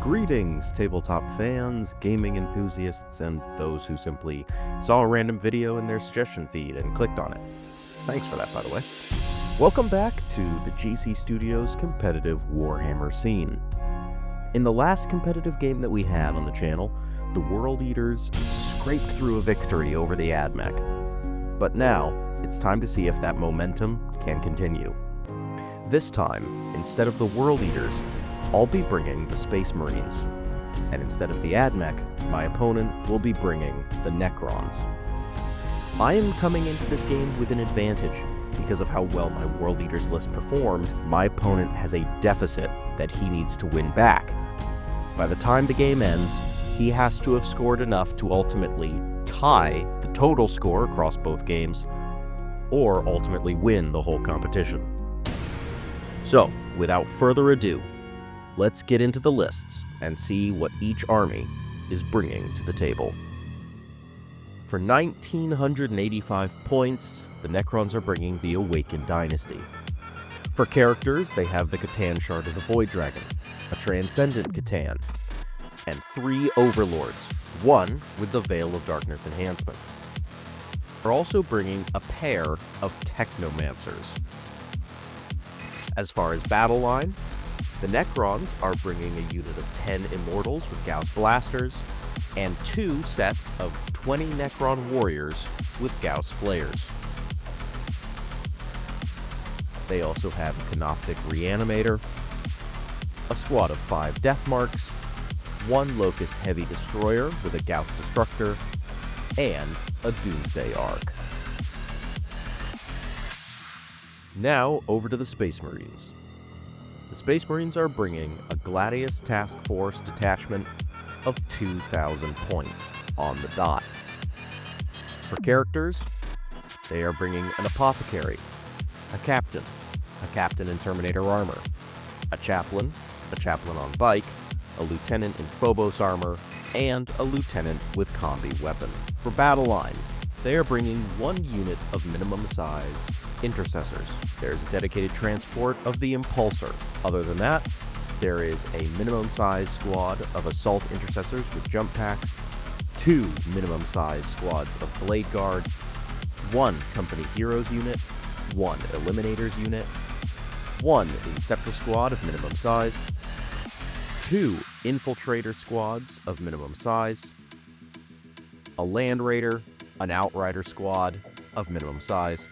Greetings, tabletop fans, gaming enthusiasts, and those who simply saw a random video in their suggestion feed and clicked on it. Thanks for that, by the way. Welcome back to the GC Studios competitive Warhammer scene. In the last competitive game that we had on the channel, the World Eaters scraped through a victory over the AdMech. But now, it's time to see if that momentum can continue. This time, instead of the World Eaters, I'll be bringing the Space Marines. And instead of the AdMech, my opponent will be bringing the Necrons. I am coming into this game with an advantage. Because of how well my World Eaters list performed, my opponent has a deficit that he needs to win back. By the time the game ends, he has to have scored enough to ultimately tie the total score across both games, or ultimately win the whole competition. So, without further ado, let's get into the lists and see what each army is bringing to the table. For 1,985 points, the Necrons are bringing the Awakened Dynasty. For characters, they have the Catan Shard of the Void Dragon, a Transcendent Catan, and 3 Overlords, one with the Veil of Darkness enhancement. They're also bringing a pair of Technomancers. As far as battle line, the Necrons are bringing a unit of 10 Immortals with Gauss Blasters, and 2 sets of 20 Necron Warriors with Gauss Flayers. They also have a Canoptic Reanimator, a squad of 5 Death Marks, 1 Locust Heavy Destroyer with a Gauss Destructor, and a Doomsday Ark. Now, over to the Space Marines. The Space Marines are bringing a Gladius Task Force detachment of 2,000 points on the dot. For characters, they are bringing an Apothecary, a Captain in Terminator armor, a Chaplain on bike, a Lieutenant in Phobos armor, and a Lieutenant with combi weapon. For battle line, they are bringing 1 unit of minimum size Intercessors. There's a dedicated transport of the Impulsor. Other than that, there is a minimum size squad of Assault Intercessors with jump packs, 2 minimum size squads of Blade Guard, 1 Company Heroes unit, 1 Eliminators unit, 1 Inceptor squad of minimum size, 2 Infiltrator squads of minimum size, a Land Raider, an Outrider squad of minimum size,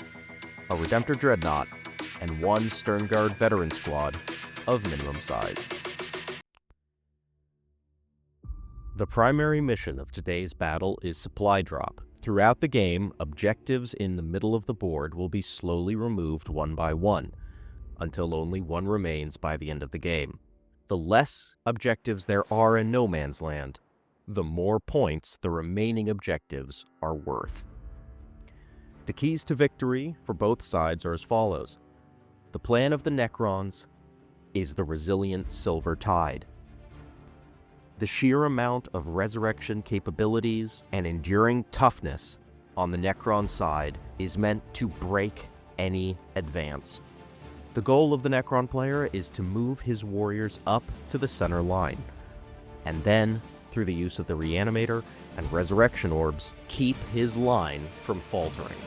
a Redemptor Dreadnought, and 1 Sternguard Veteran squad of minimum size. The primary mission of today's battle is supply drop. Throughout the game, objectives in the middle of the board will be slowly removed one by one, until only 1 remains by the end of the game. The less objectives there are in No Man's Land, the more points the remaining objectives are worth. The keys to victory for both sides are as follows. The plan of the Necrons is the resilient Silver Tide. The sheer amount of resurrection capabilities and enduring toughness on the Necron side is meant to break any advance. The goal of the Necron player is to move his warriors up to the center line, and then, through the use of the Reanimator and Resurrection Orbs, keep his line from faltering,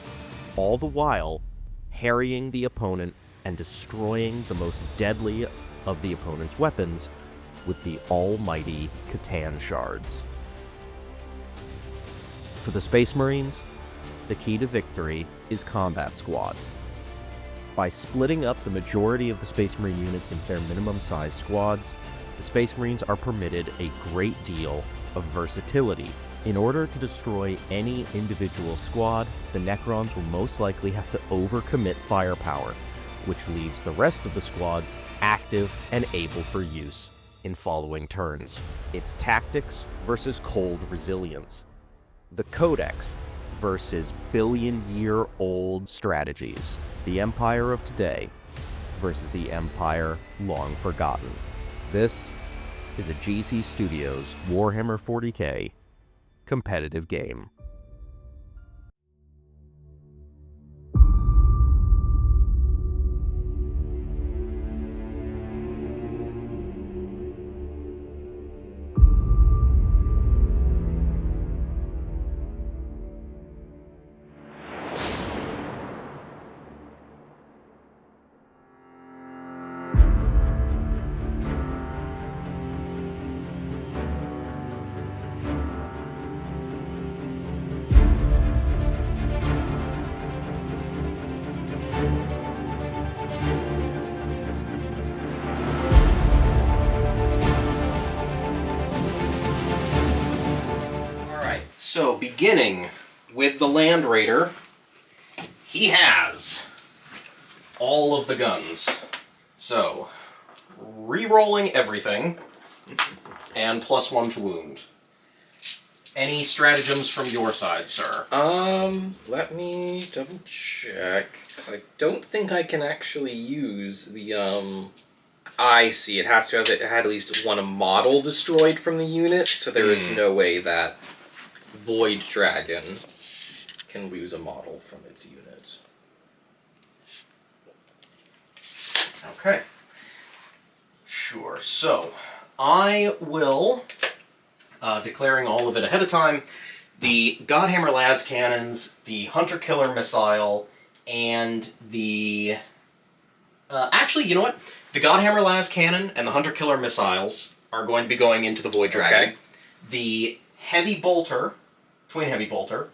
all the while harrying the opponent and destroying the most deadly of the opponent's weapons with the almighty Catan Shards. For the Space Marines, the key to victory is combat squads. By splitting up the majority of the Space Marine units into their minimum size squads, the Space Marines are permitted a great deal of versatility. In order to destroy any individual squad, the Necrons will most likely have to overcommit firepower, which leaves the rest of the squads active and able for use in following turns. It's tactics versus cold resilience. The Codex versus billion-year-old strategies. The Empire of today versus the Empire long forgotten. This is a GC Studios Warhammer 40K competitive game. So, beginning with the Land Raider, he has all of the guns. So, re-rolling everything, and +1 to wound. Any stratagems from your side, sir? Let me double check, because I don't think I can actually use the, I see, it has to have it had at least one model destroyed from the unit, so there is no way that Void Dragon can lose a model from its unit. Okay. Sure. So, I will, declaring all of it ahead of time, the Godhammer Las Cannons, the Hunter-Killer Missile, and the... actually, you know what? The Godhammer Las Cannon and the Hunter-Killer Missiles are going to be going into the Void Dragon. Okay. The Heavy Bolter, Twin Heavy Bolter,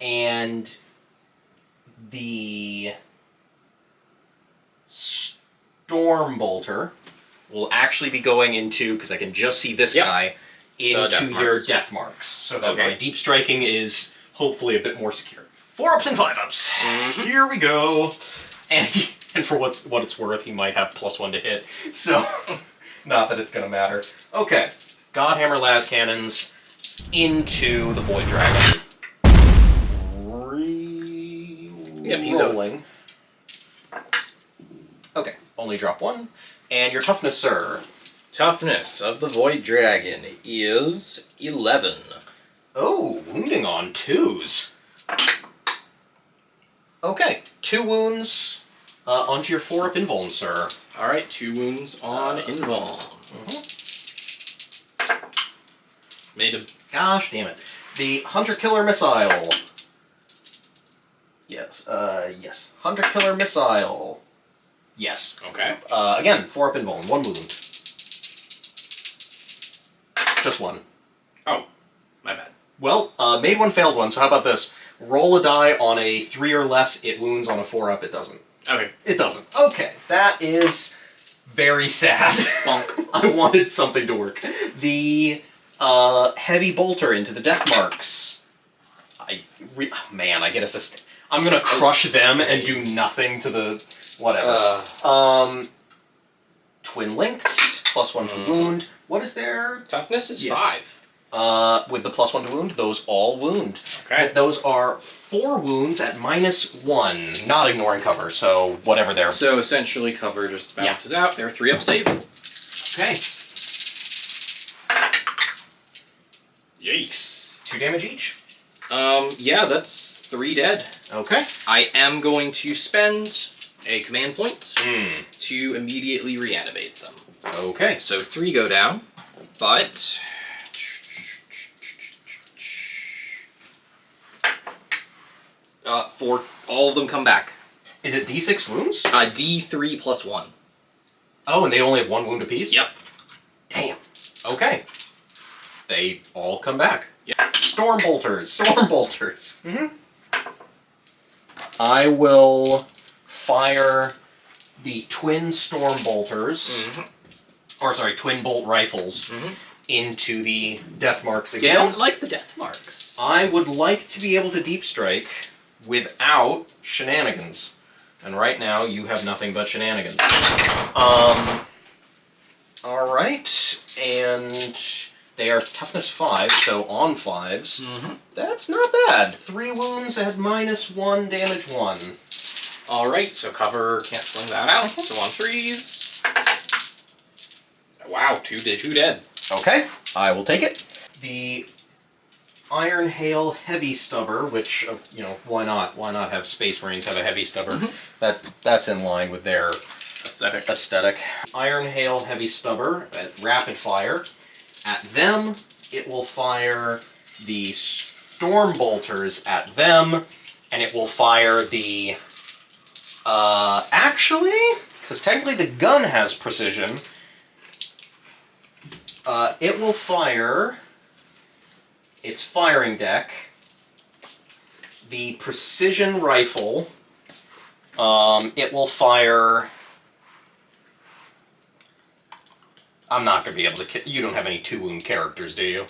and the Storm Bolter will actually be going into, because I can just see this guy, into your death marks. So that my deep striking is hopefully a bit more secure. 4-ups and 5-ups. Here we go. And for what it's worth, he might have +1 to hit. So, not that it's going to matter. Okay. Godhammer Las Cannons into the Void Dragon. Rolling. Okay. Only drop 1. And your toughness, sir? Toughness of the Void Dragon is 11. Oh, wounding on 2s. Okay, 2 wounds onto your 4-up invuln, sir. Alright, 2 wounds on invuln. Made him. Gosh damn it. The Hunter-Killer Missile. Yes, yes. Hunter-Killer Missile. Yes. Okay. Again, 4-up invuln, 1 wound. Just 1. Oh, my bad. Well, made 1, failed 1, so how about this? Roll a die on a 3 or less, it wounds. On a 4-up, it doesn't. Okay. It doesn't. Okay, that is very sad. Bonk. I wanted something to work. The Heavy Bolter into the death marks. Man, I get assist. I'm gonna crush them and do nothing to the whatever. Twin linked, +1 to wound. What is their toughness? Is 5. With the +1 to wound, those all wound. Okay. Those are 4 wounds at -1, not ignoring cover, so whatever they're... So essentially cover just bounces out. They're 3-up save. Okay. Yikes. 2 damage each? Yeah, that's 3 dead. Okay. I am going to spend a command point to immediately reanimate them. Okay. So 3 go down, but... all of them come back. Is it D6 wounds? D3 + 1. Oh, and they only have 1 wound apiece? Yep. Damn. Okay. They all come back. Yeah. Storm Bolters. Storm Bolters. I will fire the twin Storm Bolters, or sorry, twin bolt rifles, into the death marks again. I don't like the death marks. I would like to be able to deep strike without shenanigans. And right now, you have nothing but shenanigans. Alright, and they are toughness 5, so on 5s. That's not bad. 3 wounds at -1, damage 1. Alright, so cover canceling that out. So on 3s. Wow, 2 dead. Okay, I will take it. The Iron Hail Heavy Stubber, which, you know, why not? Why not have Space Marines have a Heavy Stubber? That's in line with their aesthetic. Iron Hail Heavy Stubber at rapid fire. At them, it will fire the Storm Bolters at them, and it will fire the... actually, because technically the gun has precision, it will fire its firing deck, the precision rifle, it will fire... I'm not going to be able to... You don't have any 2-wound characters, do you?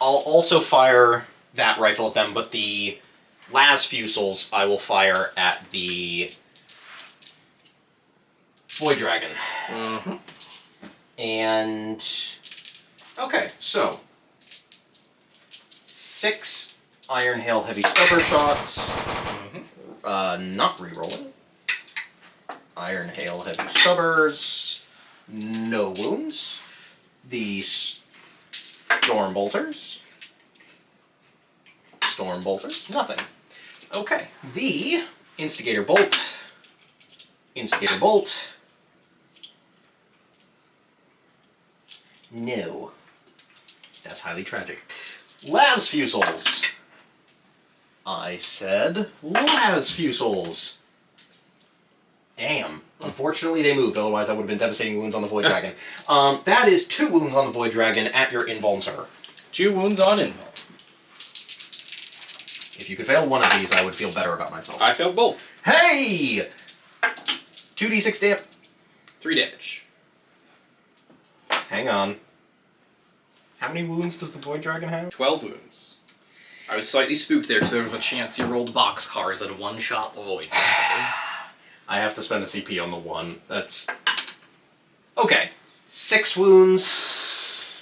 I'll also fire that rifle at them, but the las fusils I will fire at the Void Dragon. Mm-hmm. And okay, so 6 Iron Hail Heavy Stubber shots. Not rerolling. Iron Hail Heavy Stubbers. No wounds. The Storm Bolters. Storm Bolters. Nothing. Okay. The Instigator Bolt. Instigator Bolt. No. That's highly tragic. Las Fusils. I said Las Fusils. Damn. Unfortunately, they moved. Otherwise, that would have been devastating wounds on the Void Dragon. That is 2 wounds on the Void Dragon at your invuln, sir. 2 wounds on invuln. If you could fail one of these, I would feel better about myself. I failed both. Hey! 2d6 damage. 3 damage. Hang on. How many wounds does the Void Dragon have? 12 wounds. I was slightly spooked there because there was a chance you rolled boxcars and one-shot the Void Dragon. I have to spend a CP on the 1. That's... Okay. 6 wounds.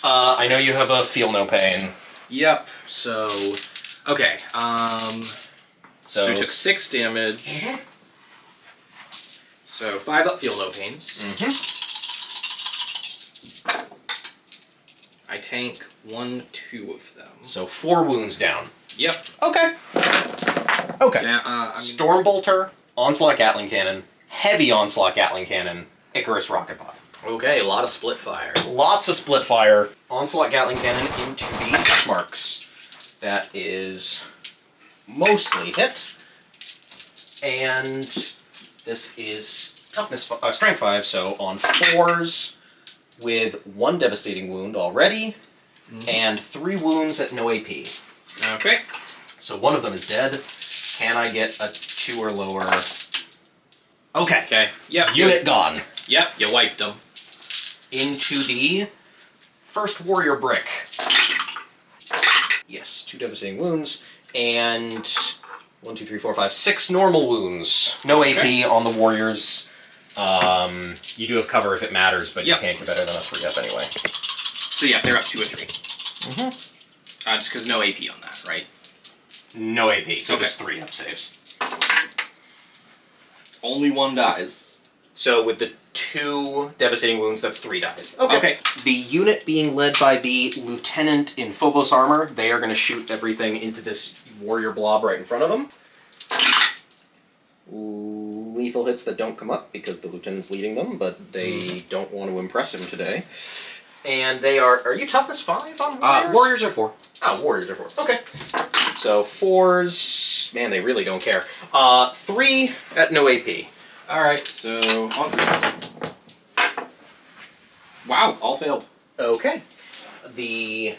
I know you have a feel no pain. Yep, so... Okay, so you took 6 damage. So 5 up feel no pains. I tank 1, 2 of them. So 4 wounds down. Yep. Okay. Okay. Yeah, Storm Bolter, Onslaught Gatling Cannon, Heavy Onslaught Gatling Cannon, Icarus Rocket Pod. Okay, a lot of split fire. Lots of split fire. Onslaught Gatling Cannon into the F marks. That is mostly hit. And this is toughness, strength 5, so on 4s with 1 devastating wound already, and 3 wounds at no AP. Okay. So 1 of them is dead. Can I get a 2 or lower? Okay. Okay. Yep. Unit gone. Yep, you wiped them. Into the first warrior brick. Yes, 2 devastating wounds, and 1, 2, 3, 4, 5, 6 normal wounds. No AP on the warriors. You do have cover if it matters, but you can't get better than a 3 up anyway. So yeah, they're up 2 and 3. Just because no AP on that, right? No AP, so just 3 up saves. Only 1 dies. So with the 2 devastating wounds, that's 3 dies. Okay. The unit being led by the lieutenant in Phobos armor, they are going to shoot everything into this warrior blob right in front of them. Lethal hits that don't come up because the lieutenant's leading them, but they don't want to impress him today. And they are you toughness 5 on warriors? Warriors are 4. Oh, warriors are 4. Okay. So 4s, man, they really don't care. 3 at no AP. Alright, so on this. Wow, all failed. Okay. The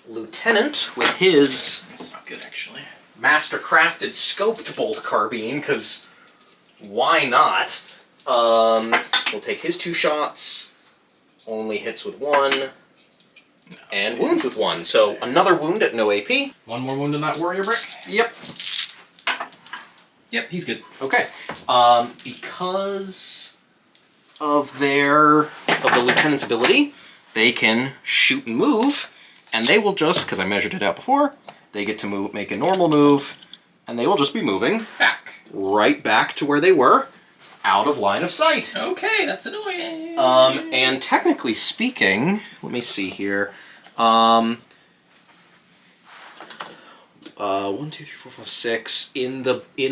lieutenant with his That's not good, actually. master-crafted scoped bolt carbine, because why not? We'll take his 2 shots, only hits with 1, and wounds with 1. So another wound at no AP. 1 more wound in that warrior brick? Yep. Yep, he's good. Okay. Because of the lieutenant's ability, they can shoot and move, and they will just, because I measured it out before, they get to move, make a normal move, and they will just be moving Back. right back to where they were, out of line of sight. Okay, that's annoying. And technically speaking, let me see here. 1, 2, 3, 4, 5, 6. In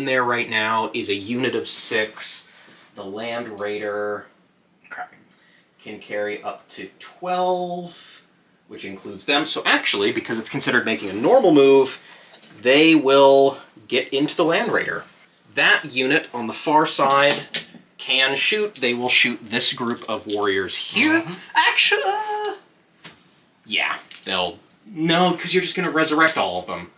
there right now is a unit of 6. The Land Raider can carry up to 12, which includes them. So actually, because it's considered making a normal move, they will get into the Land Raider. That unit on the far side can shoot. They will shoot this group of warriors here. Actually, yeah, they'll... No, because you're just going to resurrect all of them.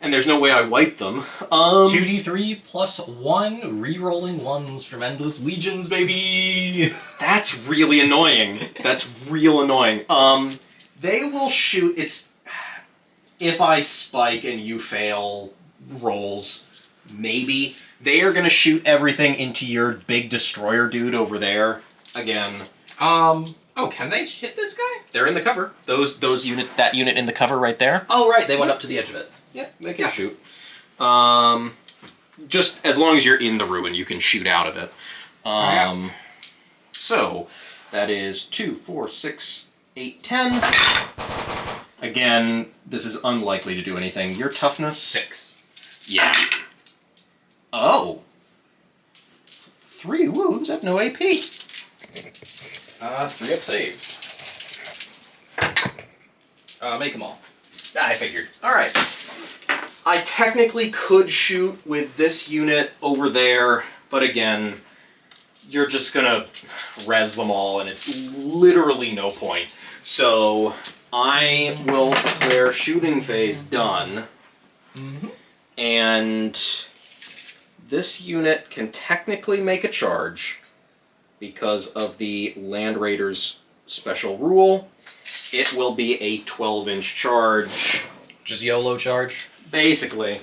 And there's no way I wipe them. 2d3 plus 1 re-rolling 1s from Endless Legions, baby! That's really annoying. That's real annoying. They will shoot... if I spike and you fail rolls, maybe. They are going to shoot everything into your big destroyer dude over there. Again. Oh, can they hit this guy? They're in the cover. That unit in the cover right there. Oh, right. They went up to the edge of it. Yeah, they can shoot. Just as long as you're in the ruin, you can shoot out of it. So, that is 2, 4, 6, 8, 10. Again, this is unlikely to do anything. Your toughness? 6. Yeah. Oh. 3 wounds at no AP. 3 up save. Make them all. I figured. Alright. I technically could shoot with this unit over there, but again, you're just gonna res them all, and it's literally no point. So, I will declare shooting phase done. Mm-hmm. And this unit can technically make a charge because of the Land Raiders special rule. It will be a 12-inch charge. Just YOLO charge? Basically.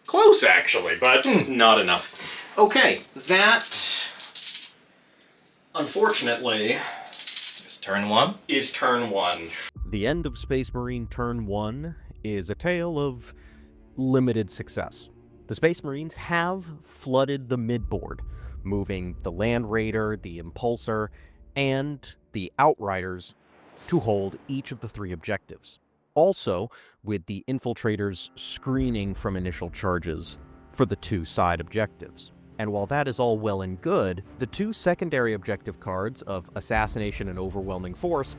Close, actually, but not enough. Okay, that, unfortunately, Is turn 1? is turn 1. The end of Space Marine Turn 1 is a tale of limited success. The Space Marines have flooded the midboard, moving the Land Raider, the Impulsor, and the Outriders to hold each of the 3 objectives. Also, with the Infiltrators screening from initial charges for the 2 side objectives. And while that is all well and good, the 2 secondary objective cards of Assassination and Overwhelming Force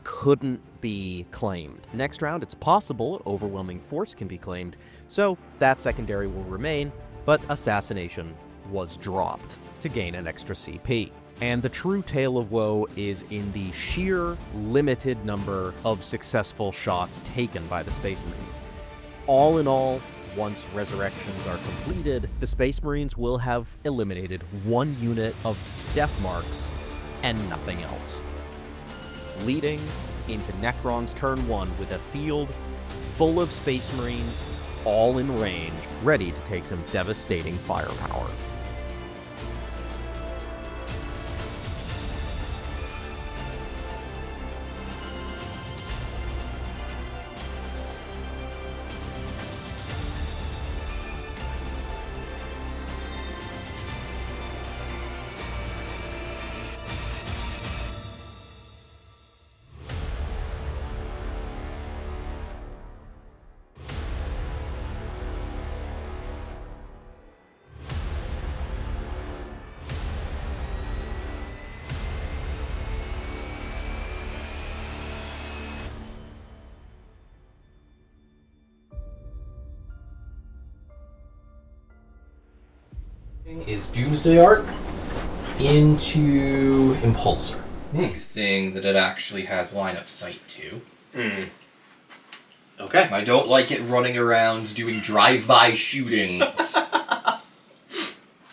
couldn't be claimed. Next round, it's possible Overwhelming Force can be claimed, so that secondary will remain, but Assassination was dropped to gain an extra CP. And the true tale of woe is in the sheer limited number of successful shots taken by the Space Marines. All in all, once resurrections are completed, the Space Marines will have eliminated 1 unit of death marks and nothing else, leading into Necron's turn 1 with a field full of Space Marines, all in range, ready to take some devastating firepower. Is Doomsday Arc into Impulsor. Big thing that it actually has line of sight to. Okay. I don't like it running around doing drive-by shootings.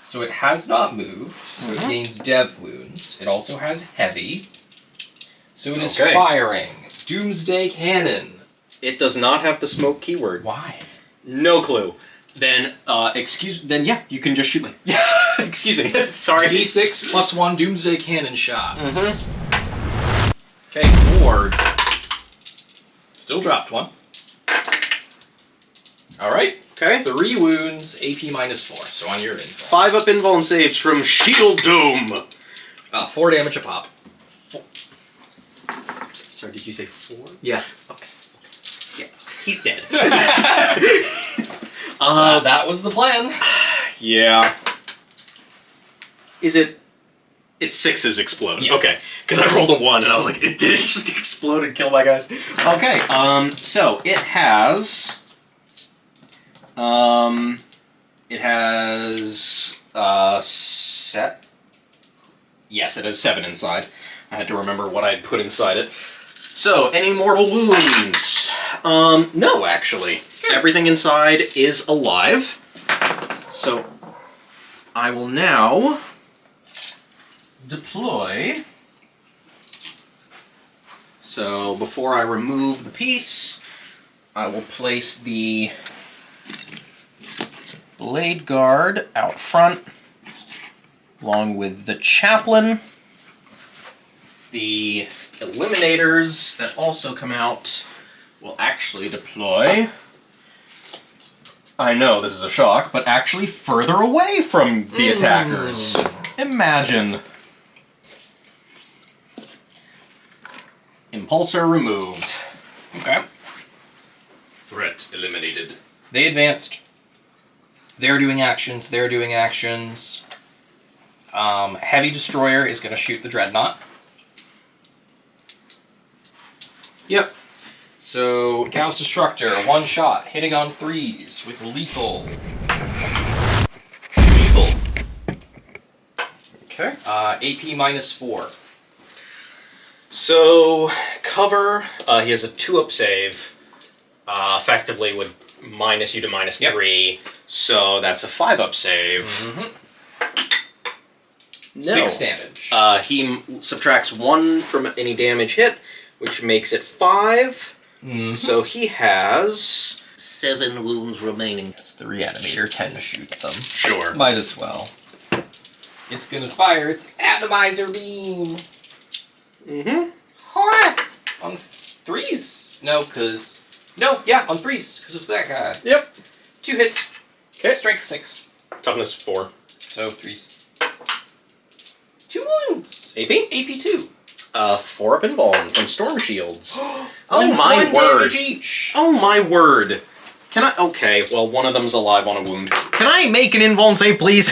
So it has not moved, so it gains dev wounds. It also has heavy. So it is firing. Doomsday Cannon. It does not have the smoke keyword. Why? No clue. Then, then yeah, you can just shoot me. Excuse me. Sorry. D6 plus 1 Doomsday Cannon shots. Okay, 4. Still dropped 1. Alright. Okay. 3 wounds, AP minus 4, so on your invul. 5 up invul and saves from Shield Dome. 4 damage a pop. Sorry, did you say 4? Yeah. Okay. Yeah, he's dead. That was the plan. Yeah. Is it... It's 6s explode. Yes. Okay. Because I rolled a 1 and I was like, did it just explode and kill my guys? Okay, so it has... It has... set? Yes, it has 7 inside. I had to remember what I had put inside it. So, any mortal wounds? No, actually. Everything inside is alive. So, I will now So before I remove the piece, I will place the blade guard out front, along with the chaplain. The eliminators that also come out will actually deploy. I know this is a shock, but actually further away from the attackers. Imagine. Impulsor removed. Okay. Threat eliminated. They advanced. They're doing actions. They're doing actions. Heavy Destroyer is going to shoot the Dreadnought. Yep. So, Chaos Destructor, one shot, hitting on 3s with lethal. Lethal. Okay. AP -4. So, cover, he has a 2-up save. Effectively would minus you to -3. So that's a 5-up save. No. 6 damage. He subtracts 1 from any damage hit, which makes it 5. So he has 7 wounds remaining. It's the reanimator, 10 to shoot them. Sure. Might as well. It's gonna fire its atomizer beam. On 3s. No, because... No, yeah, on 3s, because of that guy. Yep. 2 hits. Okay. Strength 6. Toughness 4. So 3s. 2 wounds. AP? AP2. 4-up and bone from Storm Shields. Oh my one word. damage each. Oh my word. Can I... Okay, well, one of them's alive on a wound. Can I make an invuln save, please?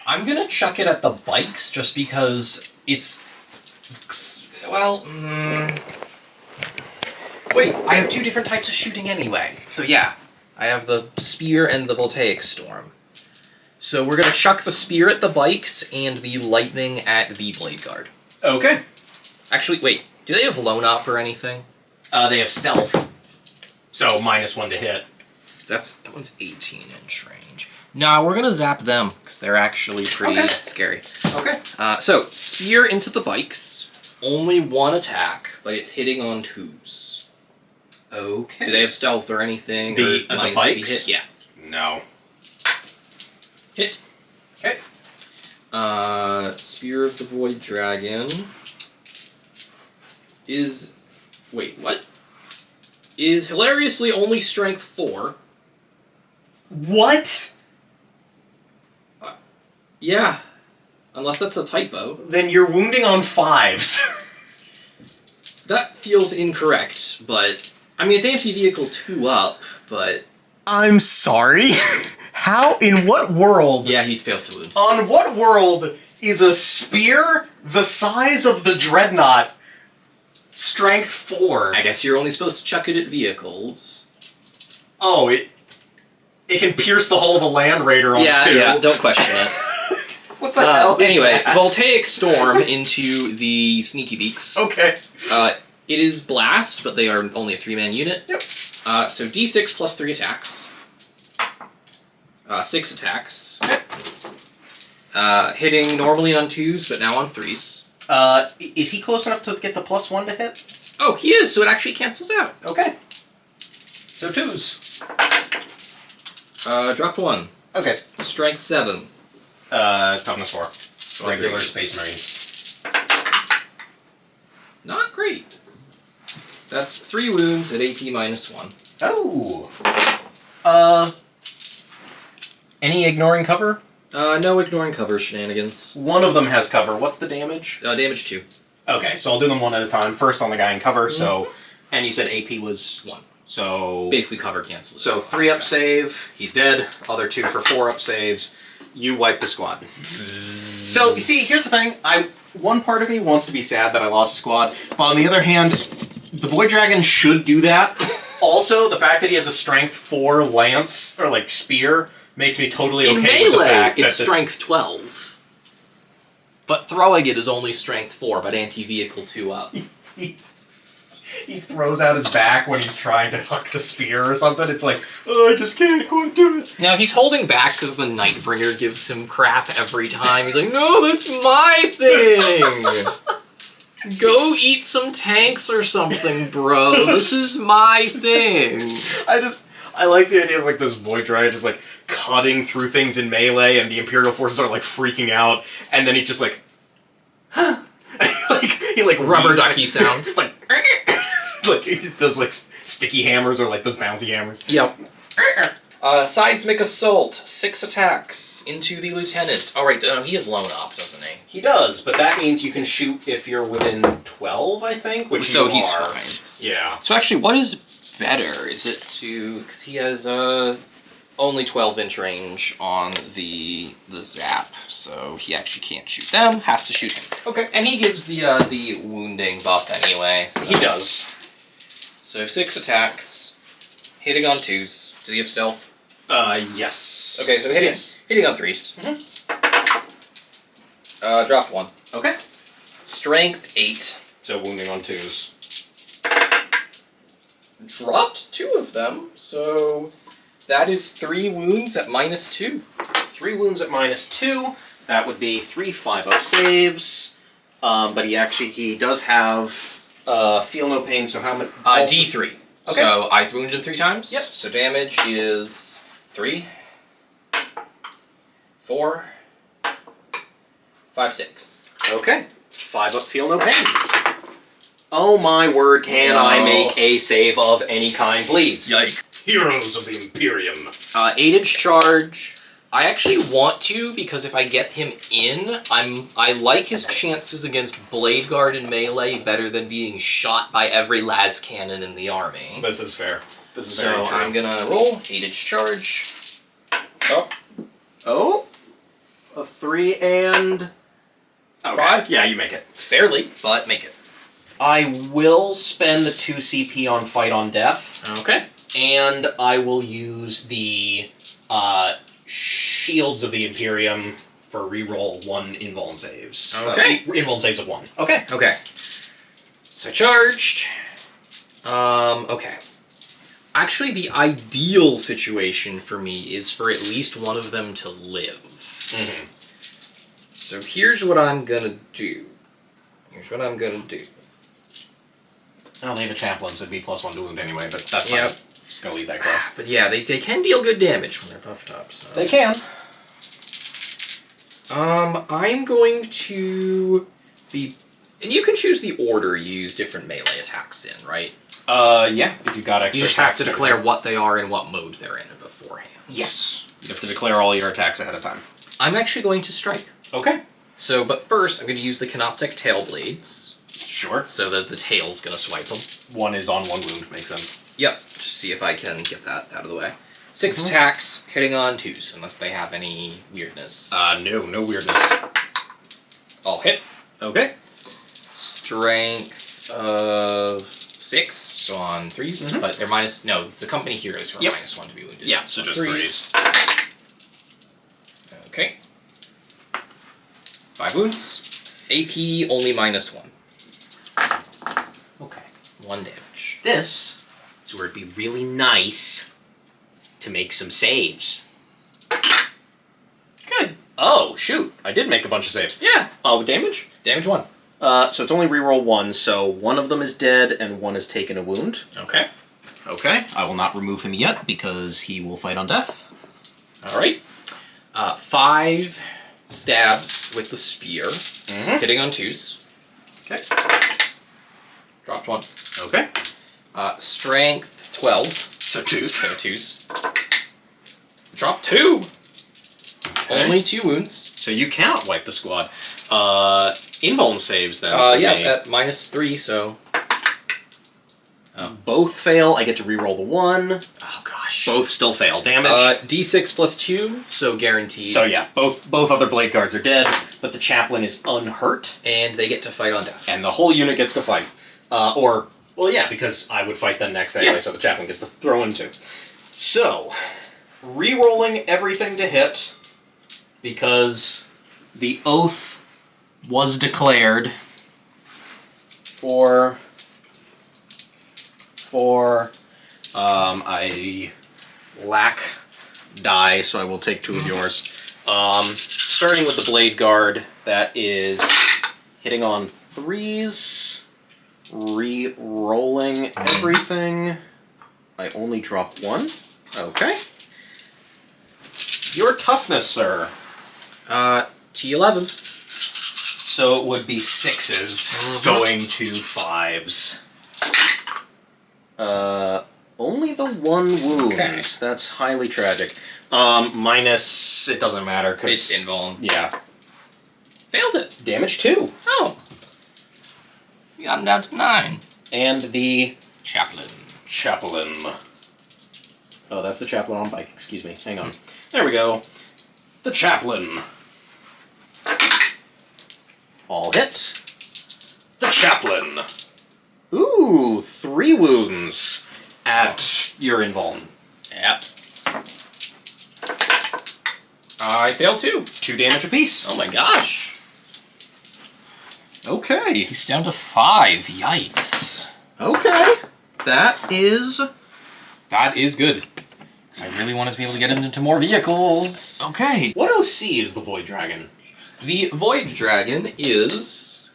I'm gonna chuck it at the bikes just because it's... Well, Wait, I have 2 different types of shooting anyway. So yeah, I have the spear and the voltaic storm. So we're gonna chuck the spear at the bikes and the lightning at the blade guard. Okay. Actually, wait, do they have lone op or anything? They have stealth. So -1 to hit. That one's 18-inch range. No, we're gonna zap them because they're actually pretty scary. Okay. So spear into the bikes. Only 1 attack, but it's hitting on 2s. Okay. Do they have stealth or anything? The or bikes? hit? Yeah. No. Hit. Okay. Spear of the Void Dragon is... Wait, what? Is hilariously only strength 4. What? Yeah. Unless that's a typo. Then you're wounding on 5s. That feels incorrect, but... I mean, it's anti-vehicle 2-up, but... I'm sorry? How? In what world? Yeah, he fails to wound. On what world is a spear the size of the Dreadnought strength 4? I guess you're only supposed to chuck it at vehicles. Oh, it can pierce the hull of a Land Raider on 2. Yeah, don't question it. What the hell is anyway, that? Voltaic Storm into the Sneaky Beaks. Okay. It is Blast, but they are only a 3-man unit. Yep. So D6 plus 3 attacks. 6 attacks. Hitting normally on 2s, but now on 3s. Is he close enough to get the +1 to hit? Oh, he is, so it actually cancels out. Okay. So 2s. Dropped 1. Okay. Strength 7. Toughness 4. Regular threes. Space Marines. Not great. That's 3 wounds at AP -1. Oh. Any ignoring cover? No ignoring cover shenanigans. One of them has cover. What's the damage? Damage 2. Okay, so I'll do them one at a time. First on the guy in cover, so... And you said AP was... 1. So... Basically cover cancels. So 3-up save, he's dead. Other 2 for 4-up saves. You wipe the squad. So, you see, here's the thing. One part of me wants to be sad that I lost the squad, but on the other hand, the Void Dragon should do that. Also, the fact that he has a strength 4 lance, or like spear, makes me totally okay with the fact that it's strength 12. But throwing it is only strength 4, but anti-vehicle 2 up. He throws out his back when he's trying to huck the spear or something. It's like, oh, I just can't go and do it. Now, he's holding back because the Nightbringer gives him crap every time. He's like, no, that's my thing! Go eat some tanks or something, bro. This is my thing. I like the idea of like this Void Rider just like cutting through things in melee, and the Imperial forces are like freaking out, and then he just like, huh? he like Rubber ducky sound. It's like those like sticky hammers or like those bouncy hammers. Yep. Seismic Assault, 6 attacks into the Lieutenant. Alright, he has Lone Op, doesn't he? He does, but that means you can shoot if you're within 12, I think. Which so you he's are. fine. Yeah. So actually, what is better? Is it to... Because he has only 12-inch range on the Zap, so he actually can't shoot them, has to shoot him. Okay. And he gives the wounding buff anyway. So. He does. So 6 attacks, hitting on 2s. Does he have stealth? Yes. Okay, so hitting on 3s. Mm-hmm. Dropped 1. Okay. Strength 8. So wounding on 2s. Dropped 2 of them, so that is 3 wounds at -2. 3 wounds at -2. That would be 3 5-up saves. But he does have feel no pain. So how many? D3. Okay. So I wounded him 3 times. Yep. So damage is 3, 4, 5, 6. Okay. 5-up feel no pain. Oh my word! Can I make a save of any kind, please? Yikes. Heroes of the Imperium. 8-inch charge. I actually want to, because if I get him in, I like his chances against Blade Guard and melee better than being shot by every las cannon in the army. This is fair. This is So very true. I'm gonna roll 8-inch charge. Oh, a 3 and okay. 5. Yeah, you make it. Barely, but make it. I will spend the 2 CP on Fight on Death. Okay. And I will use the Shields of the Imperium for reroll 1 invuln saves. Okay. Invuln saves of 1. Okay. Okay. So charged. Okay. Actually, the ideal situation for me is for at least one of them to live. Mm-hmm. So here's what I'm gonna do. Oh, they have a chaplain, so it'd be +1 to wound anyway, but that's fine. Yep. Just gonna leave that go. But yeah, they can deal good damage when they're buffed up. So. They can. I'm going to be... And you can choose the order you use different melee attacks in, right? Yeah, if you've got extra You just have attacks to and declare everything. what they are and what mode they're in beforehand. Yes. You have to declare all your attacks ahead of time. I'm actually going to strike. Okay. So, but first, I'm going to use the Canoptic Tail Blades, Sure. so that the tail's going to swipe them. 1 is on 1 wound, makes sense. Yep, just see if I can get that out of the way. 6 attacks, hitting on 2s, unless they have any weirdness. No weirdness. I'll hit. Okay. Strength of 6, so on 3s, but they're minus... No, it's the company heroes who are -1 to be wounded. Yeah, so just 3s. Okay. 5 wounds. AP only -1. Okay. 1 damage. This is where it'd be really nice to make some saves. Good. Oh, shoot. I did make a bunch of saves. Yeah. Oh, damage? Damage 1. So it's only reroll 1, so 1 of them is dead and 1 has taken a wound. Okay. Okay. I will not remove him yet because he will fight on death. Alright. 5 stabs with the spear, hitting on 2s. Okay. Dropped 1. Okay. Strength 12. So 2s. So 2s. Dropped 2. Okay. Only 2 wounds. So you cannot wipe the squad. Invuln saves then. Yeah, me. at -3, so... Both fail. I get to reroll the 1. Oh, gosh. Both still fail. Damage. D6 plus 2, so guaranteed. So yeah, both other blade guards are dead, but the chaplain is unhurt. And they get to fight on death. And the whole unit gets to fight. Well, yeah, because I would fight them next anyway, so the chaplain gets to throw in too. So, re-rolling everything to hit, because the oath was declared for I lack die, so I will take 2 of yours. Starting with the blade guard, that is hitting on 3s. Re-rolling everything. I only drop 1. Okay. Your toughness, sir. T11. So it would be 6s going to 5s. Only the 1 wound. Okay. That's highly tragic. Minus, it doesn't matter because It's invuln. Yeah. Failed it. Damage 2. Oh. You got him down to 9. And the Chaplain. Oh, that's the chaplain on bike. Excuse me. Hang on. There we go. The chaplain. All hit. The chaplain. Ooh, 3 wounds at your invuln. Yep. I failed too. 2 damage apiece. Oh my gosh. Okay. He's down to 5. Yikes. Okay. That is good. I really wanted to be able to get him into more vehicles. okay. What OC is the Void Dragon? The Void Dragon is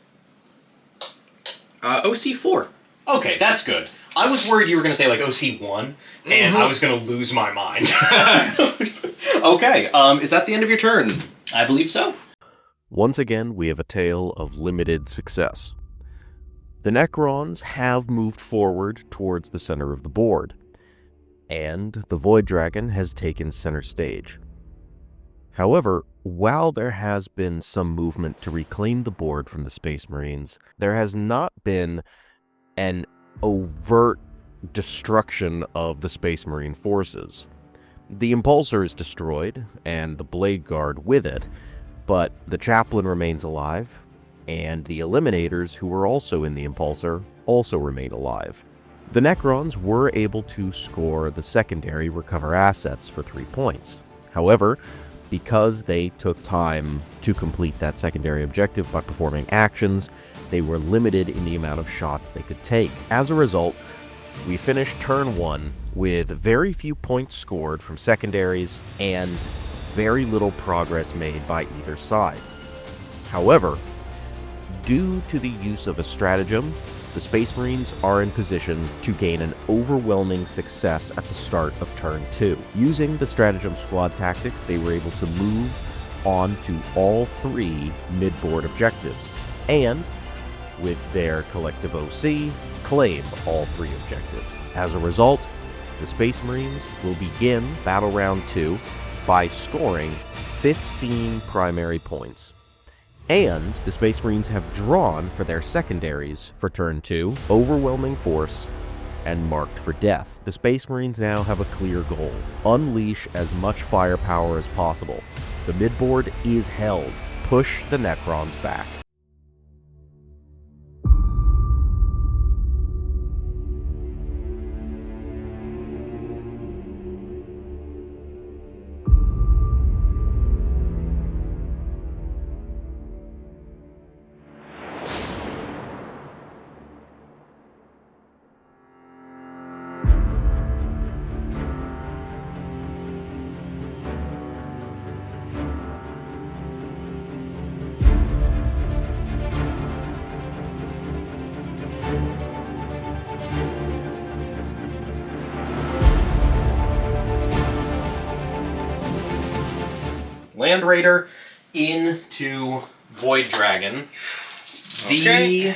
OC4. Okay, that's good. I was worried you were going to say like OC1, and I was going to lose my mind. Okay, is that the end of your turn? I believe so. Once again, we have a tale of limited success. The Necrons have moved forward towards the center of the board, and the Void Dragon has taken center stage. However, while there has been some movement to reclaim the board from the Space Marines, there has not been an overt destruction of the Space Marine forces. The Impulsor is destroyed, and the Blade Guard with it, but the Chaplain remains alive, and the Eliminators, who were also in the Impulsor, also remain alive. The Necrons were able to score the secondary recover assets for 3 points. However, because they took time to complete that secondary objective by performing actions, they were limited in the amount of shots they could take. As a result, we finished turn 1 with very few points scored from secondaries and very little progress made by either side. However, due to the use of a stratagem, the Space Marines are in position to gain an overwhelming success at the start of turn 2. Using the stratagem squad tactics, they were able to move on to all 3 mid-board objectives, and with their collective OC, claim all 3 objectives. As a result, the Space Marines will begin Battle Round 2 by scoring 15 primary points. And the Space Marines have drawn for their secondaries for turn 2, Overwhelming Force, and Marked for Death. The Space Marines now have a clear goal: unleash as much firepower as possible. The midboard is held. Push the Necrons back. Land Raider into Void Dragon. Okay.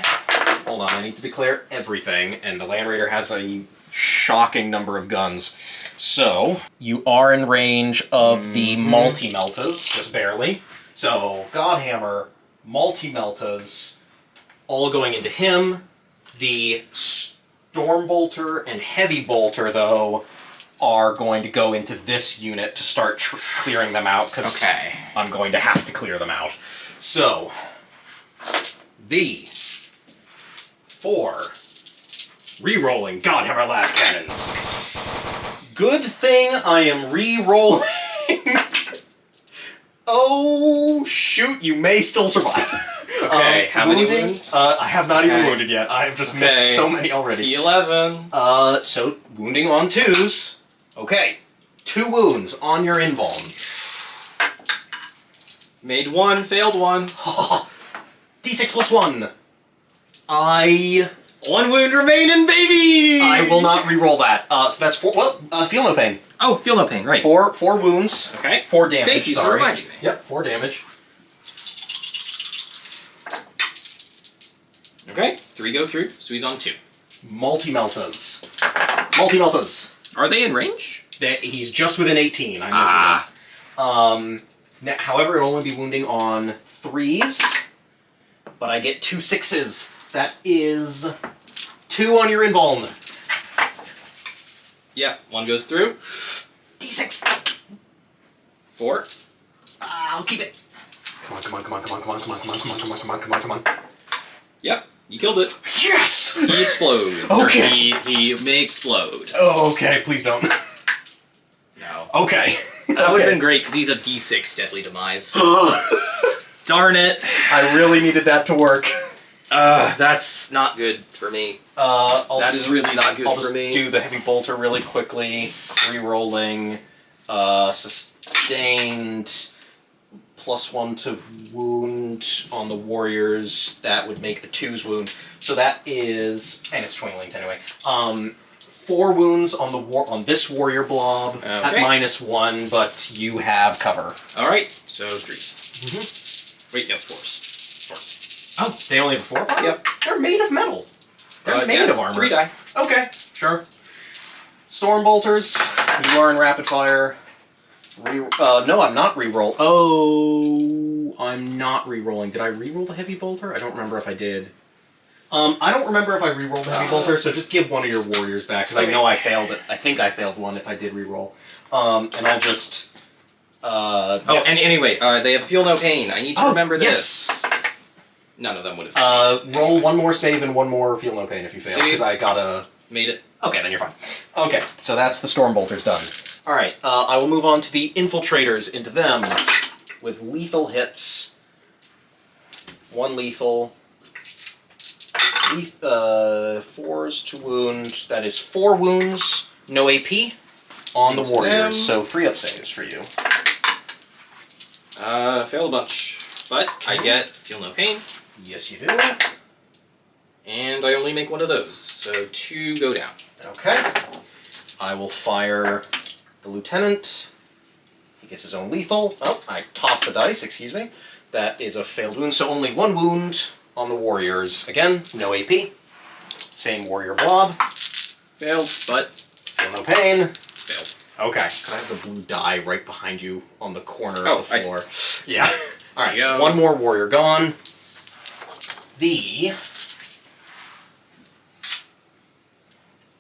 Hold on, I need to declare everything, and the Land Raider has a shocking number of guns. So, you are in range of the multi-meltas, just barely. So, Godhammer, multi-meltas, all going into him. The Stormbolter and Heavy Bolter, though, are going to go into this unit to start clearing them out, because I'm going to have to clear them out. So, the 4 re-rolling Godhammer Last Cannons. Good thing I am re-rolling. Oh, shoot, you may still survive. Okay, how many wounds? I have not even wounded yet. I have just missed so many already. T11. So, wounding on 2s. Okay, 2 wounds on your invuln. Made 1, failed 1. D6 plus 1. 1 wound remaining, baby! I will not re-roll that. So that's 4. Well, feel no pain. Oh, feel no pain, right. 4 wounds. Okay. 4 damage. Thank you sorry. for reminding me. Yep, 4 damage. Okay, 3 go through, so he's on 2. Multi-meltas. Multi-meltas. Are they in range? He's just within 18. I mentioned that. Now, however, it'll only be wounding on 3s, but I get 2 6s. That is 2 on your invuln. Yeah, 1 goes through. D6. 4. I'll keep it. Come on, come on, come on, come on, come on, come on, come on, come on, come on, come on, come on, come on. Yep, you killed it. Yes! He explodes. Okay. Or he may explode. Oh, okay, please don't. No. Okay. That would have been great, because he's a D6 deadly demise. Darn it. I really needed that to work. That's not good for me. That is really not good I'll for just me. do the heavy bolter really quickly. Re-rolling. Sustained. +1 to wound on the warriors. That would make the 2's wound. So that is, and it's 20 linked anyway. 4 wounds on this warrior blob at -1, but you have cover. All right, so 3s. Mm-hmm. Wait, no, 4s. Oh, they only have 4? Yep. They're made of metal. They're made of armor. 3 die. Okay, sure. Storm bolters. You are in rapid fire. No, I'm not re-roll. Oh, I'm not re-rolling. Did I re-roll the heavy bolter? I don't remember if I did. I don't remember if I re-rolled the heavy bolter, so just give one of your warriors back, because I know I failed it. I think I failed one if I did re-roll. And I'll just... and anyway, they have feel no pain. I need to remember this. Yes. None of them would have. Roll 1 more save and 1 more feel no pain if you fail, because I gotta... Made it. Okay, then you're fine. Okay, so that's the storm bolters done. Alright, I will move on to the infiltrators, into them, with lethal hits. 1 lethal. 4s to wound. That is 4 wounds, no AP, on the warriors, so 3-up saves for you. Failed a bunch, but I get feel no pain. Yes, you do. And I only make 1 of those, so 2 go down. Okay. I will fire the lieutenant. He gets his own lethal. Oh, I tossed the dice, excuse me. That is a failed wound, so only 1 wound on the warriors. Again, no AP. Same warrior blob. Failed, but feel no pain. failed. Okay. I have the blue die right behind you on the corner of the I floor. Yeah. All right. Go. 1 more warrior gone. The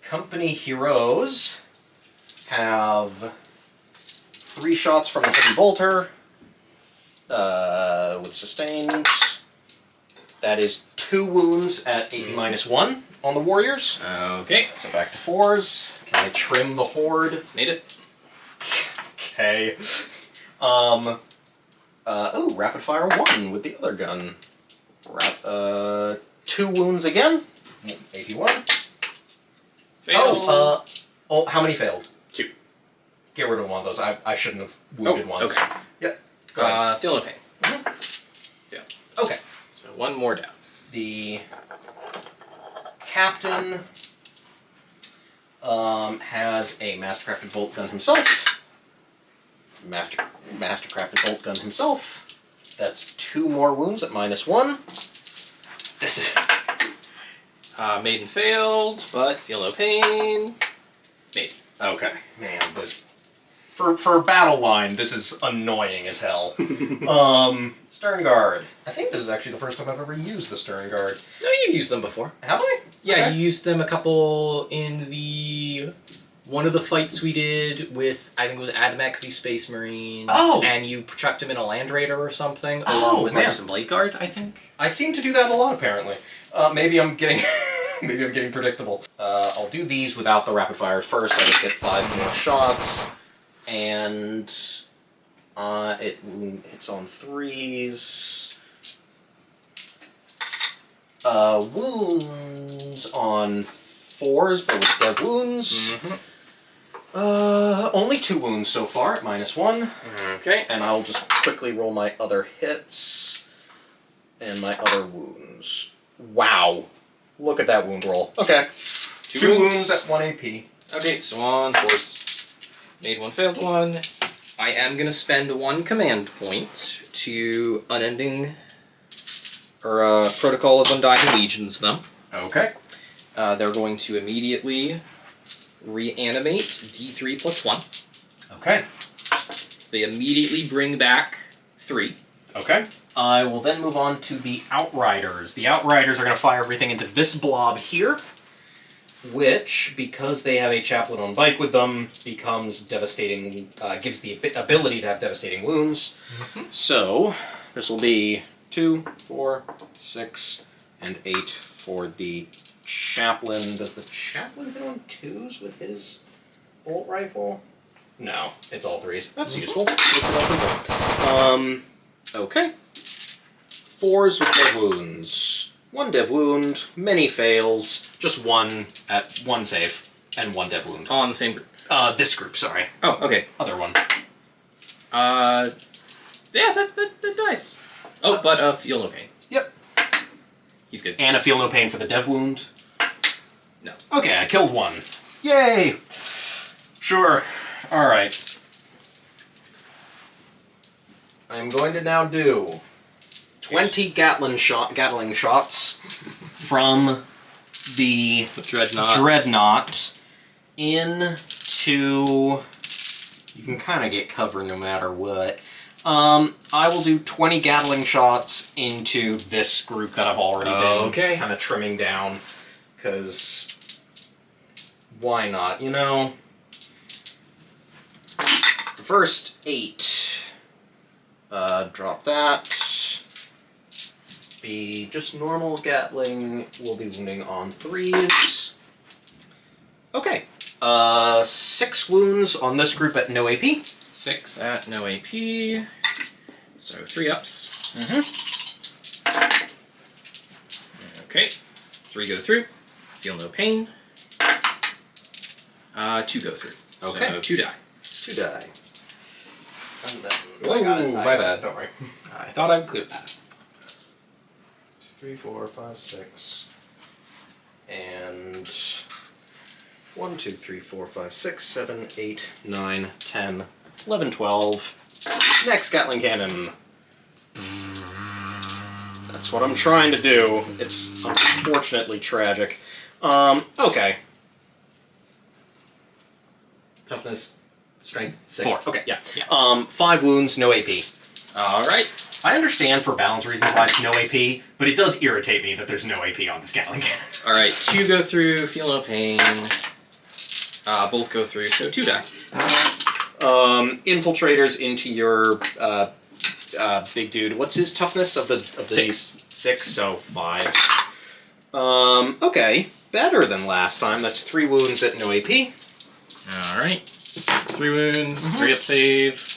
company heroes have 3 shots from the heavy bolter with sustained. That is 2 wounds at AP -1 on the warriors. Okay. So back to 4s. Can I trim the horde? Made it. Okay. Oh, rapid fire 1 with the other gun. 2 wounds again. AP1. Failed. Oh, how many failed? 2. Get rid of one of those. I shouldn't have wounded once. Okay. Yep. Go ahead. Feel no pain. Yeah. Okay. So 1 more down. The captain has a mastercrafted bolt gun himself. Mastercrafted bolt gun himself. That's 2 more wounds at -1. This is... Maiden failed, but feel no pain. Made. Okay. Man, this... For battle line, this is annoying as hell. Stern Guard. I think this is actually the first time I've ever used the Stern Guard. No, you've used them before. Have I? Yeah, Okay. you used them a couple in the... One of the fights we did with, I think it was Adamek v Space Marines. Oh! And you chucked him in a Land Raider or something, Oh, along with man. like some Blade Guard, I think. I seem to do that a lot, apparently. Maybe I'm getting... maybe I'm getting predictable. I'll do these without the rapid fire first. I just get 5 more shots. And... it's on 3s. Wounds on 4s, but with dev wounds. Mm-hmm. Only 2 wounds so far at -1. Okay. And I'll just quickly roll my other hits and my other wounds. Wow. Look at that wound roll. Okay. Two wounds at 1 AP. Okay, so on force. Made one, failed one. I am going to spend 1 command point to Unending, or Protocol of Undying Legions them. Okay. They're going to immediately reanimate D3 plus 1. Okay. So they immediately bring back 3. Okay. I will then move on to the Outriders. The Outriders are going to fire everything into this blob here, which, because they have a chaplain on bike with them, becomes devastating, gives the ability to have devastating wounds. So, this will be 2, 4, 6, and 8 for the chaplain. Does the chaplain hit on 2s with his bolt rifle? No, it's all 3s. That's useful. Okay. 4s with dev wounds. 1 dev wound, many fails, just 1 at 1 save, and 1 dev wound. On the same group. This group, sorry. Oh, okay. Other one. Yeah, that dies. Oh, but feel no pain. Yep. He's good. And a feel no pain for the dev wound? No. Okay, I killed 1. Yay! Sure. Alright. I'm going to now do 20 Gatling shots from the Dreadnought into... You can kind of get cover no matter what. I will do 20 Gatling shots into this group that I've already been kind of trimming down, because why not, you know? The first 8, drop that. Be just normal Gatling, will be wounding on 3s. Okay, 6 wounds on this group at no AP. 6 at no AP. So 3 ups. Okay. 3 go through. Feel no pain. 2 go through. Okay. So 2 die. 2 die. And then, Oh, I got it. my bad. Don't worry. I thought I'd clear that. 3, 4, 5, 6, and 1, 2, 3, 4, 5, 6, 7, 8, 9, 10, 11, 12. Next Gatling cannon. That's what I'm trying to do. It's unfortunately tragic. Okay. Toughness, strength, 6. 4. Okay, yeah. 5 wounds, no AP. Alright. I understand for balance reasons why it's no AP, but it does irritate me that there's no AP on this Gatling cannon. Alright, 2 go through, feel no pain. Both go through, so 2 die. Infiltrators into your big dude. What's his toughness of the 6. 6, so 5. Okay, better than last time. That's 3 wounds at no AP. Alright. 3 wounds, 3 up save.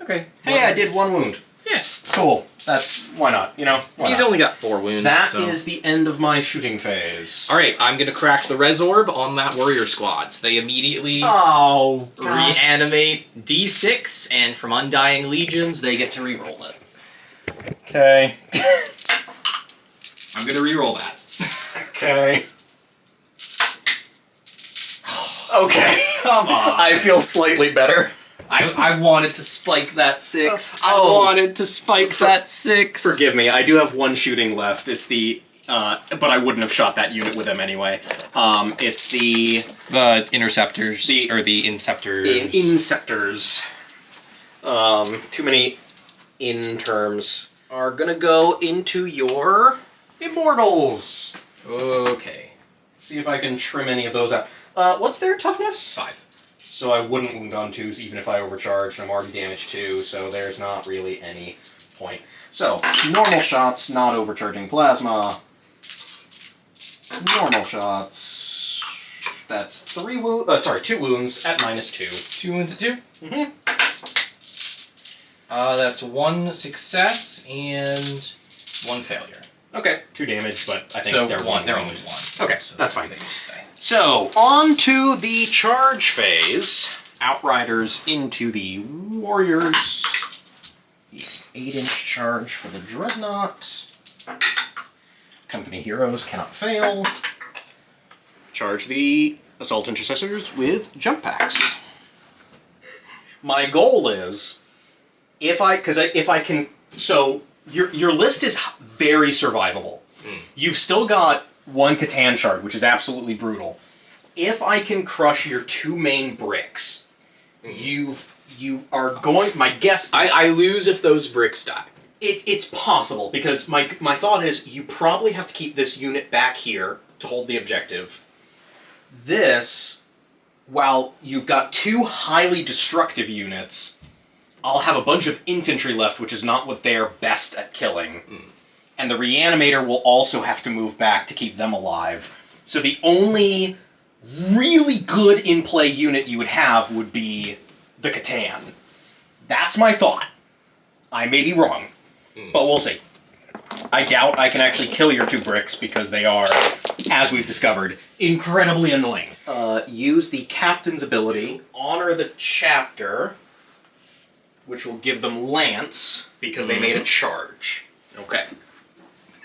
Okay. Hey, I did 1 wound. Yeah. Cool. That's why not? You know. He's only got 4 wounds. That is the end of my shooting phase. All right, I'm gonna crack the res orb on that warrior squads. They immediately reanimate D6, and from Undying Legions, they get to reroll it. Okay. I'm gonna reroll that. Okay. Okay. Come on. I feel slightly better. I wanted to spike that 6. Oh. I wanted to spike that 6. Forgive me, I do have 1 shooting left. It's the, but I wouldn't have shot that unit with him anyway. It's the interceptors, or the inceptors. Inceptors. Too many in terms are gonna go into your Immortals. Okay. See if I can trim any of those out. What's their toughness? 5. So I wouldn't wound on 2s even if I overcharged. I'm already damaged 2, so there's not really any point. So, normal shots, not overcharging plasma. Normal shots. That's 2 wounds at -2. 2 wounds at 2? Mm-hmm. That's 1 success and 1 failure. Okay, 2 damage, but I think So they're 1. They're wound. only 1. Okay, So that's fine. they just die. So, on to the charge phase. Outriders into the Warriors. The 8-inch charge for the Dreadnought. Company heroes cannot fail. Charge the assault intercessors with jump packs. My goal is, if I can, so your list is very survivable. You've still got one Catan shard, which is absolutely brutal. If I can crush your 2 main bricks, you are going. My guess. I lose if those bricks die. It's possible, because my thought is you probably have to keep this unit back here to hold the objective. This, while you've got 2 highly destructive units, I'll have a bunch of infantry left, which is not what they're best at killing. And the Reanimator will also have to move back to keep them alive. So the only really good in-play unit you would have would be the Catan. That's my thought. I may be wrong, but we'll see. I doubt I can actually kill your 2 bricks because they are, as we've discovered, incredibly annoying. Use the captain's ability, honor the chapter, which will give them lance because they made a charge. Okay.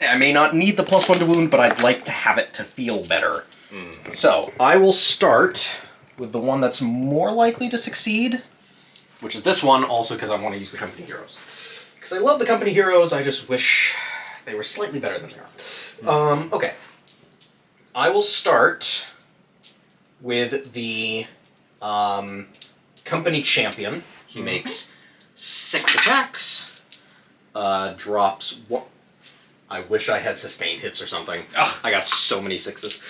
I may not need the +1 to wound, but I'd like to have it to feel better. So, I will start with the one that's more likely to succeed, which is this one, also because I want to use the company heroes. Because I love the company heroes, I just wish they were slightly better than they are. Okay. I will start with the company champion. He makes 6 attacks, drops 1... I wish I had sustained hits or something. Ugh, I got so many 6s.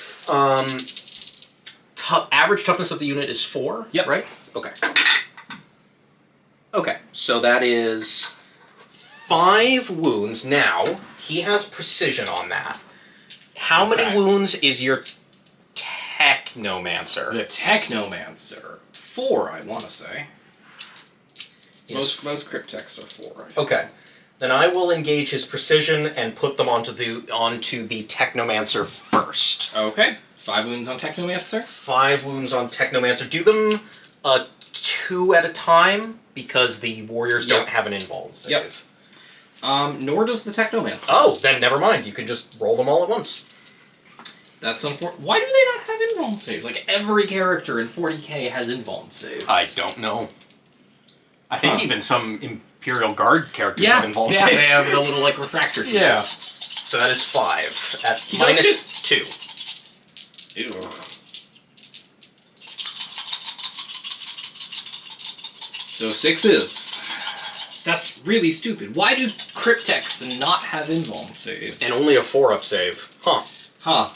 Average toughness of the unit is 4, Yep. right? Okay. Okay, so that is 5 wounds. Now, he has precision on that. How many wounds is your Technomancer? The Technomancer. 4, I want to say. Most cryptechs are 4. I think. Okay. Then I will engage his precision and put them onto the Technomancer first. Okay. 5 wounds on Technomancer. 5 wounds on Technomancer. Do them 2 at a time because the warriors don't have an invuln save. Yep. Nor does the Technomancer. Oh, then never mind. You can just roll them all at once. That's unfortunate. Why do they not have invuln saves? Like, every character in 40k has invuln saves. I don't know. I think even some Imperial Guard characters have invuln saves. Yeah, they have the little, like, refractor features. Yeah. So that is 5. At He minus 2. Ew. So 6s. That's really stupid. Why do cryptechs not have invuln saves? And only a 4-up save. Huh. Huh.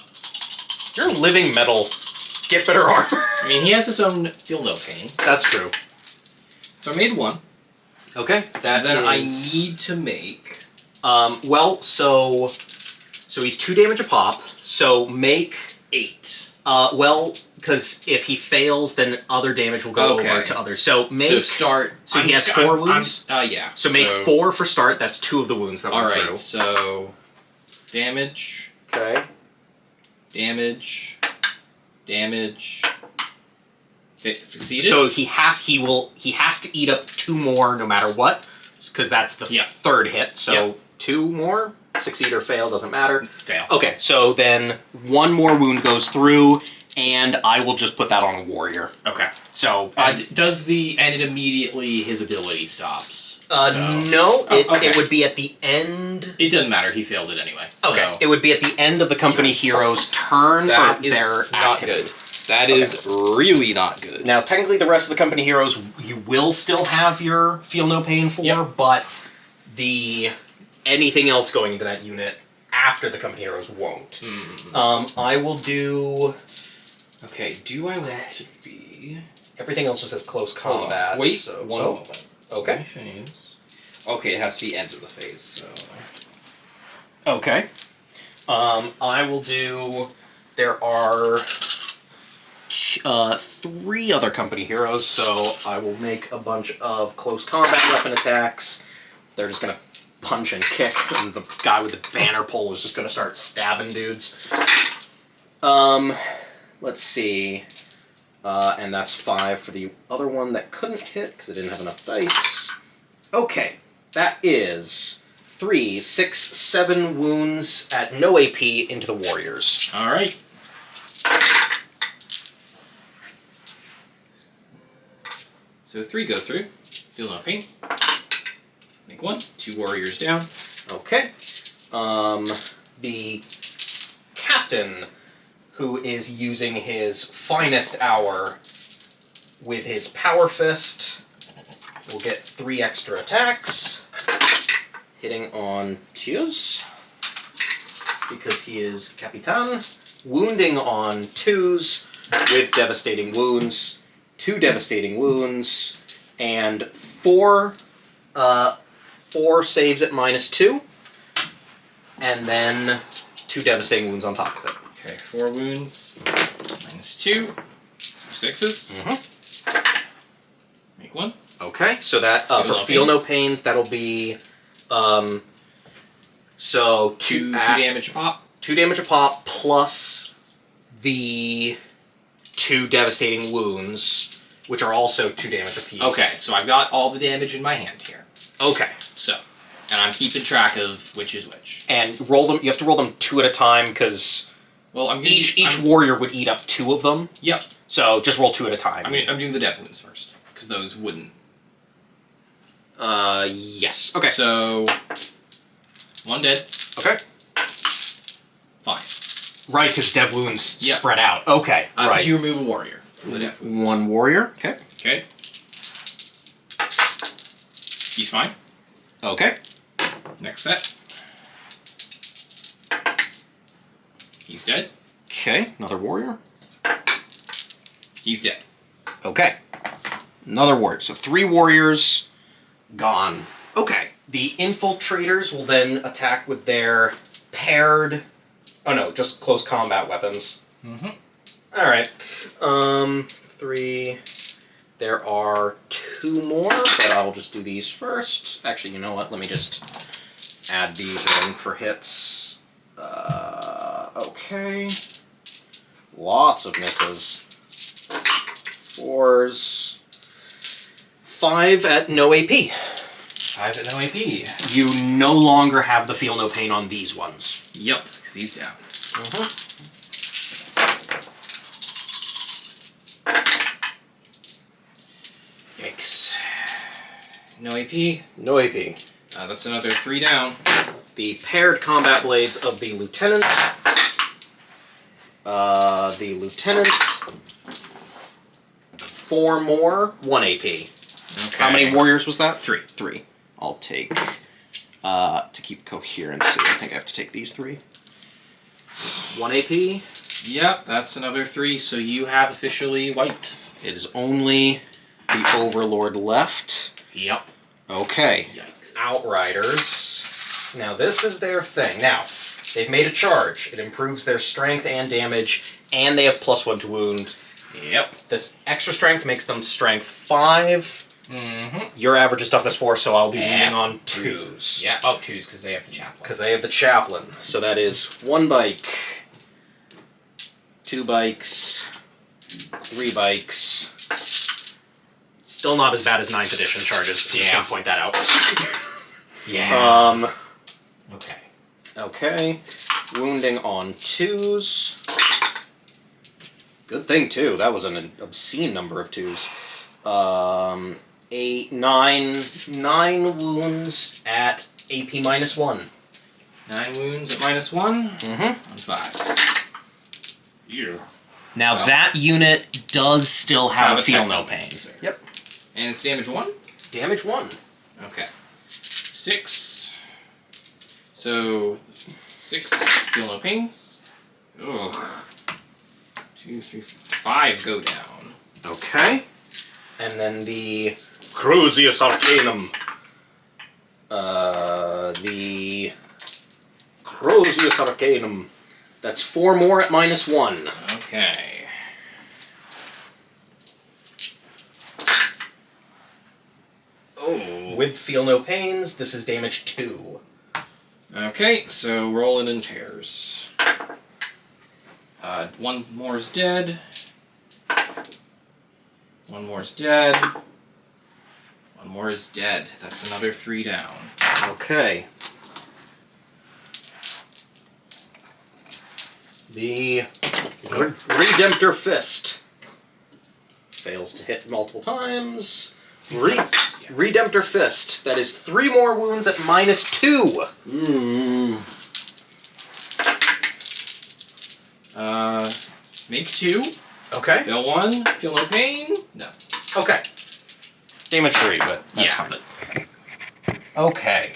You're living metal. Get better armor. I mean, he has his own feel no pain. That's true. So I made 1. Okay. Then I need to make... well, so he's 2 damage a pop, so make... 8. Well, because if he fails, then other damage will go over to others. So make... So start... So he has 4 wounds? Yeah. So make 4 for start, that's 2 of the wounds that went through. Alright, so... Damage... Okay. Damage... Damage... Succeeded? So he has to eat up 2 more no matter what, because that's the 3rd hit. So 2 more, succeed or fail, doesn't matter. Fail. Okay, so then 1 more wound goes through, and I will just put that on a warrior. Okay. So does the and it immediately his ability stops? No, it would be at the end. It doesn't matter. He failed it anyway. Okay, it would be at the end of the company hero's turn or their not activity. good. That is really not good. Now, technically, the rest of the company heroes, you will still have your feel no pain for, but anything else going into that unit after the company heroes won't. I will do... Okay, do I want to be... Everything else just says close combat. Wait, so... one moment. Okay. Okay, it has to be end of the phase, so... Okay. I will do... There are... 3 other company heroes, so I will make a bunch of close combat weapon attacks. They're just gonna punch and kick, and the guy with the banner pole is just gonna start stabbing dudes. Let's see. And that's 5 for the other one that couldn't hit, because I didn't have enough dice. Okay, that is 3, 6, 7 wounds at no AP into the warriors. All right. So 3 go through. Feel no pain. Make 1. 2 warriors down. Okay. The captain, who is using his finest hour with his power fist, will get 3 extra attacks, hitting on Tius, because he is Capitan, wounding on 2s with devastating wounds, 2 devastating wounds, and 4 saves at -2, and then 2 devastating wounds on top of it. Okay, 4 wounds. -2. So 6s. Make 1. Okay, so that for feel no pains, that'll be so 2 damage a pop. 2 damage a pop plus the 2 devastating wounds, which are also 2 damage apiece. Okay, so I've got all the damage in my hand here. Okay. So, and I'm keeping track of which is which. And roll them. You have to roll them 2 at a time because each warrior would eat up 2 of them. Yep. So just roll 2 at a time. I'm doing the dev wounds first because those wouldn't. Yes. Okay. So 1 dead. Okay. Fine. Right, because dev wounds spread out. Okay. Right. Because you remove a warrior from the dev wound. 1 warrior. Okay. Okay. He's fine. Okay. Next set. He's dead. Okay. Another warrior. He's dead. Okay. Another warrior. So 3 warriors gone. Okay. The infiltrators will then attack with their paired... Oh no, just close combat weapons. Alright. 3... There are 2 more, but I will just do these first. Actually, you know what? Let me just add these in for hits. Okay. Lots of misses. 4s. 5 at no AP. 5 at no AP. You no longer have the feel no pain on these ones. Yep, because he's down. Yikes. No AP. No AP. That's another 3 down. The paired combat blades of the lieutenant. The lieutenant. 4 more. 1 AP. Okay. How many warriors was that? 3. 3. I'll take, to keep coherency, I think I have to take these 3. 1 AP. Yep, that's another 3, so you have officially wiped. It is only the Overlord left. Yep. Okay. Yikes. Outriders. Now this is their thing. Now, they've made a charge. It improves their strength and damage, and they have +1 to wound. Yep. This extra strength makes them strength 5. Your average is toughness 4, so I'll be wounding on 2s. Yeah, 2s because they have the chaplain. Because they have the chaplain. So that is 1 bike, 2 bikes, 3 bikes. Still not as bad as 9th edition charges. I'm just going to point that out. Yeah. Okay. Okay. Wounding on 2s. Good thing, too. That was an obscene number of 2s. 8, 9 wounds at AP -1. 9 wounds at -1? On 5. Yeah. Now that unit does still have a feel no pain. Yep. And it's damage 1? Damage 1. Okay. 6. So 6 feel no pains. Ugh. 2, 3, 5 go down. Okay. And then the Crucius Arcanum. The Crucius Arcanum. That's 4 more at -1. Okay. Oh. With feel no pains, this is damage 2. Okay, so rolling in pairs. 1 more is dead. 1 more is dead. 1 more is dead. That's another 3 down. Okay. The Redemptor Fist fails to hit multiple times. Redemptor Fist. That is 3 more wounds at -2. Make 2. Okay. Feel 1. Feel no pain. No. Okay. Damage 3, but that's fine. But, Okay.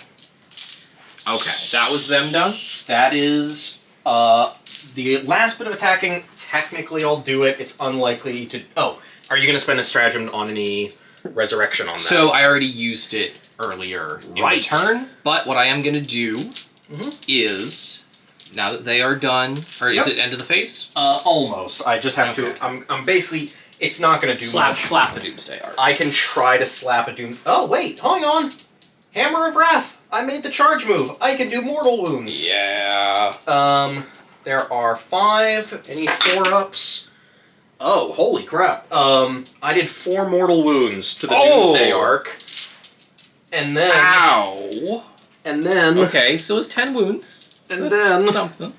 okay, that was them done. That is the last bit of attacking. Technically, I'll do it. It's unlikely to. Oh, are you going to spend a stratagem on any resurrection on that? So I already used it earlier in the turn, but what I am going to do is, now that they are done, or is it end of the phase? Almost. I just have to. I'm basically. It's not going to do much. Slap the Doomsday Art. I can try to slap a doom. Oh wait, hang on. Hammer of Wrath. I made the charge move. I can do mortal wounds. Yeah. There are 5. Any 4-ups? Oh, holy crap. I did 4 mortal wounds to the Doomsday Arc. And then... Ow. And then... Okay, so it's 10 wounds. And So then... that's something.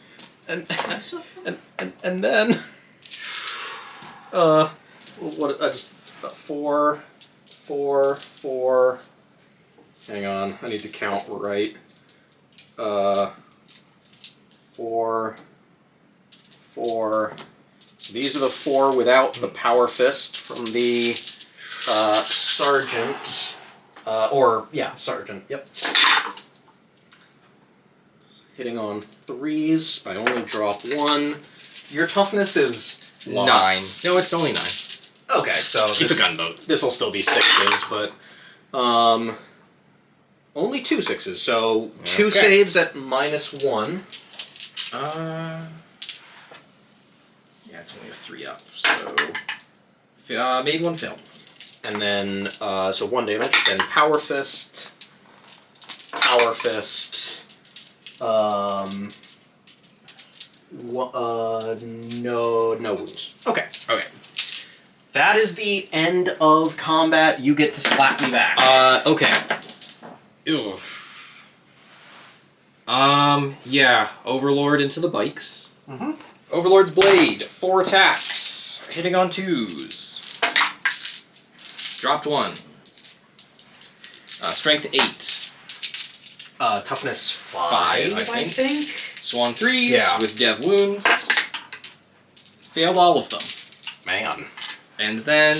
And, That's something. and then... what... I just... 4... Hang on, I need to count right. 4... These are the 4 without the Power Fist from the Sergeant. Sergeant, yep. Hitting on 3s. I only drop 1. Your toughness is 9. No, it's only 9. Okay, so Keep a gunboat. this will still be 6s, but only 2 6s. So 2 saves at -1. Yeah, it's only a 3-up, so maybe 1 failed. And then, so 1 damage, then Power Fist, no wounds. Okay. Okay. That is the end of combat. You get to slap me back. Okay. Ew. Yeah, Overlord into the bikes. Overlord's Blade, 4 attacks, hitting on 2s. Dropped 1. Strength 8. Toughness 5, I think. Swan 3s with dev wounds. Failed all of them. Man. And then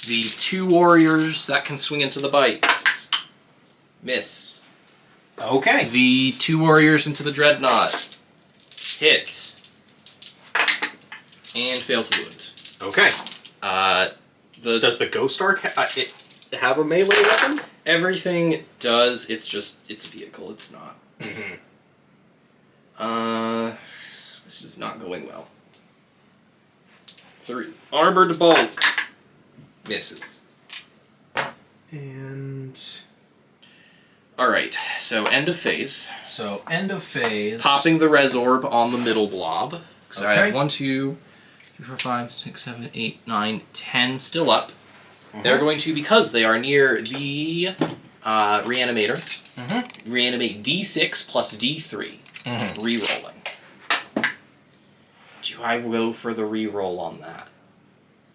the 2 warriors that can swing into the bikes. Miss. Okay. The 2 warriors into the dreadnought. Hit. And fail to wound. Okay. Does the Ghost Arc have a melee weapon? everything does? It's just it's a vehicle. It's not. This is not going well. 3 armored bulk misses. And All right. So end of phase. so end of phase. Popping the res orb on the middle blob. So I Okay. have 1, 2, 3, 4, 5, 6, 7, 8, 9, 10 still up. They're going to, because they are near the reanimator, reanimate D6 plus D3. Rerolling. Do I go for the reroll on that?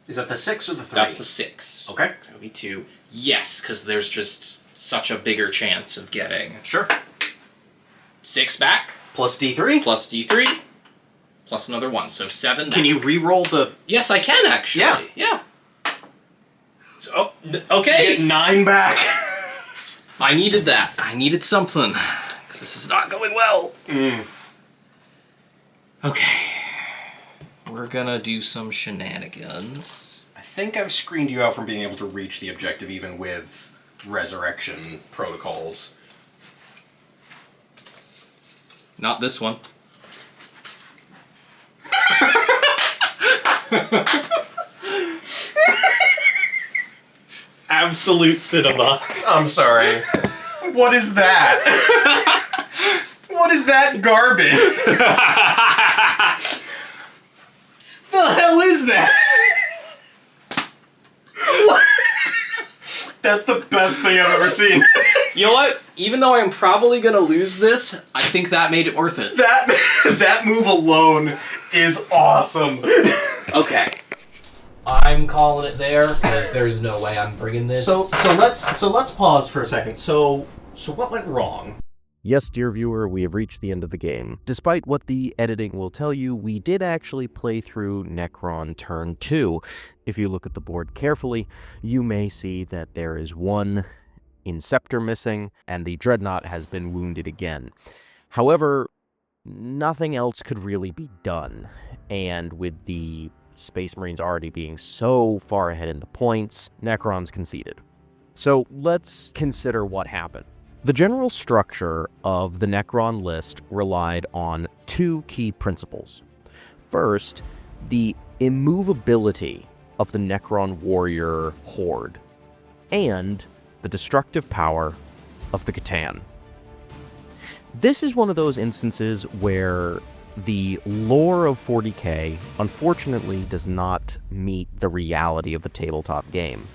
Is that the 6 or the 3? That's the 6. Okay. That would be 2. Yes, because there's just such a bigger chance of getting Sure. 6 back, Plus D3? plus D3, plus another 1, so 7 back. Can you re-roll the... Yes, I can actually. Yeah. So, okay. Get 9 back. I needed that. I needed something. Because this is not going well. Okay. We're gonna do some shenanigans. I think I've screened you out from being able to reach the objective even with resurrection protocols. Not this one. Absolute cinema. I'm sorry. What is that? What is that garbage? The hell is that? What? That's the best thing I've ever seen. You know what? Even though I'm probably gonna lose this, I think that made it worth it. That move alone is awesome. Okay. I'm calling it there because there's no way I'm bringing this. So let's pause for a second. So what went wrong? Yes, dear viewer, we have reached the end of the game. Despite what the editing will tell you, we did actually play through Necron Turn 2. If you look at the board carefully, you may see that there is one Inceptor missing, and the Dreadnought has been wounded again. However, nothing else could really be done, and with the Space Marines already being so far ahead in the points, Necrons conceded. So let's consider what happened. The general structure of the Necron list relied on two key principles. First, the immovability of the Necron warrior horde, and the destructive power of the Catan. This is one of those instances where the lore of 40k unfortunately does not meet the reality of the tabletop game.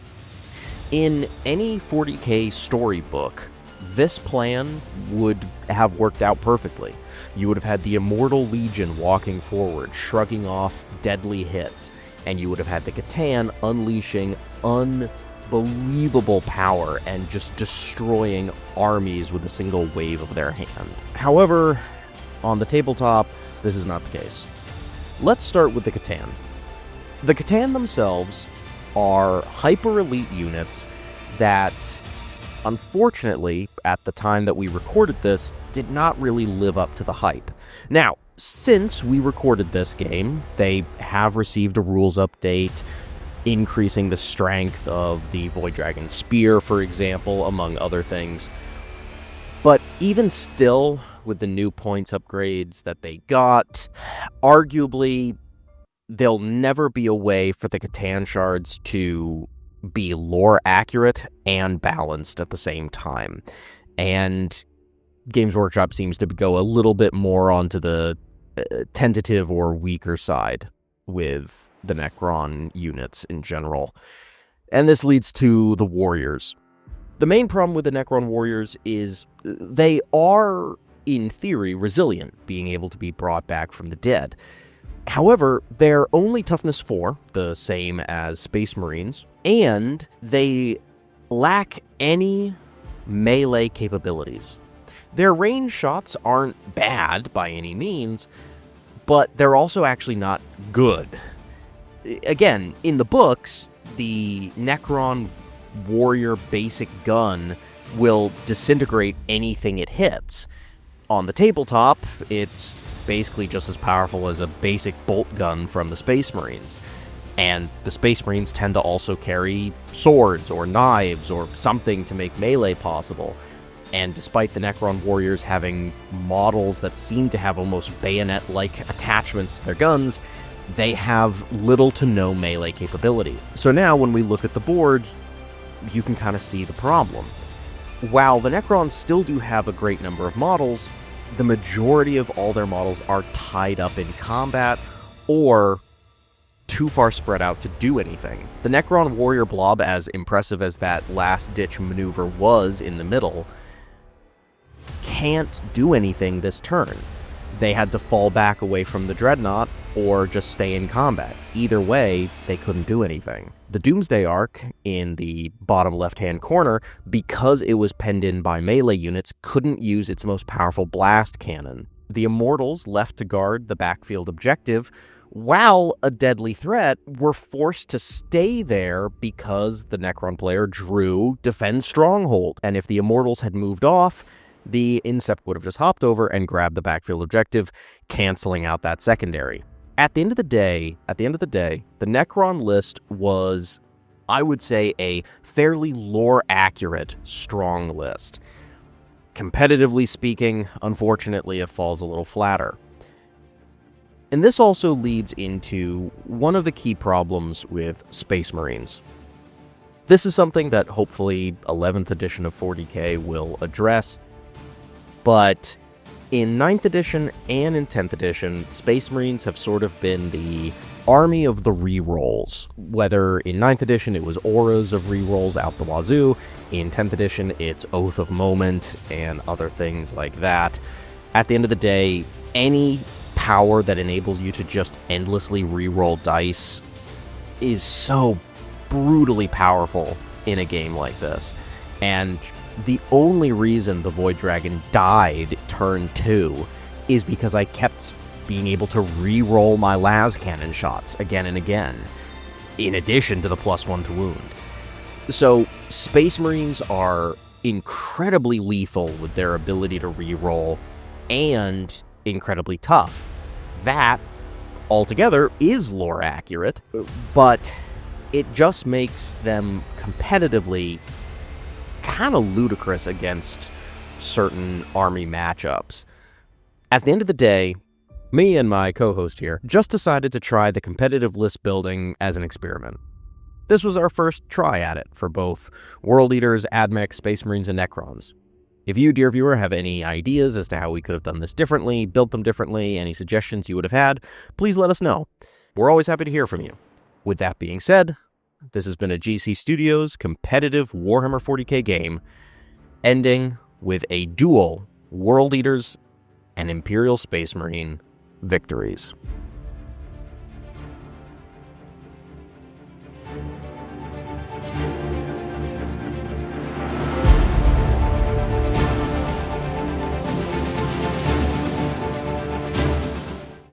In any 40k storybook, this plan would have worked out perfectly. You would have had the Immortal Legion walking forward, shrugging off deadly hits, and you would have had the Catan unleashing unbelievable power and just destroying armies with a single wave of their hand. However, on the tabletop, this is not the case. Let's start with the Catan. The Catan themselves are hyper-elite units that, unfortunately, at the time that we recorded this, did not really live up to the hype. Now, since we recorded this game, they have received a rules update, increasing the strength of the Void Dragon Spear, for example, among other things. But even still, with the new points upgrades that they got, arguably, there'll never be a way for the Catan shards to be lore accurate and balanced at the same time. And Games Workshop seems to go a little bit more onto the tentative or weaker side with the Necron units in general. And this leads to the warriors. The main problem with the Necron warriors is they are, in theory, resilient, being able to be brought back from the dead. However, they're only toughness 4, the same as Space Marines, and they lack any melee capabilities. Their range shots aren't bad by any means, but they're also actually not good. Again, in the books, the Necron warrior basic gun will disintegrate anything it hits. On the tabletop, it's basically just as powerful as a basic bolt gun from the Space Marines. And the Space Marines tend to also carry swords or knives or something to make melee possible. And despite the Necron warriors having models that seem to have almost bayonet-like attachments to their guns, they have little to no melee capability. So now when we look at the board, you can kind of see the problem. While the Necrons still do have a great number of models, the majority of all their models are tied up in combat or too far spread out to do anything. The Necron warrior blob, as impressive as that last-ditch maneuver was in the middle, can't do anything this turn. They had to fall back away from the Dreadnought or just stay in combat. Either way, they couldn't do anything. The Doomsday Arc in the bottom left-hand corner, because it was penned in by melee units, couldn't use its most powerful blast cannon. The Immortals, left to guard the backfield objective, while a deadly threat, were forced to stay there because the Necron player drew Defend Stronghold. And if the Immortals had moved off, the Incept would have just hopped over and grabbed the backfield objective, canceling out that secondary. At the end of the day, the Necron list was, I would say, a fairly lore-accurate, strong list. Competitively speaking, unfortunately, it falls a little flatter. And this also leads into one of the key problems with Space Marines. This is something that hopefully 11th edition of 40k will address, but in 9th edition and in 10th edition, Space Marines have sort of been the army of the rerolls. Whether in 9th edition it was auras of rerolls out the wazoo, in 10th edition it's Oath of Moment and other things like that. At the end of the day, any power that enables you to just endlessly re-roll dice is so brutally powerful in a game like this. And the only reason the Void Dragon died turn 2 is because I kept being able to re-roll my las cannon shots again and again, in addition to the +1 to wound. So Space Marines are incredibly lethal with their ability to re-roll, and incredibly tough. That, altogether, is lore accurate, but it just makes them competitively kind of ludicrous against certain army matchups. At the end of the day, me and my co-host here just decided to try the competitive list building as an experiment. This was our first try at it for both World Eaters, Admech, Space Marines, and Necrons. If you, dear viewer, have any ideas as to how we could have done this differently, built them differently, any suggestions you would have had, please let us know. We're always happy to hear from you. With that being said, this has been a GC Studios competitive Warhammer 40k game, ending with a dual World Eaters and Imperial Space Marine victories.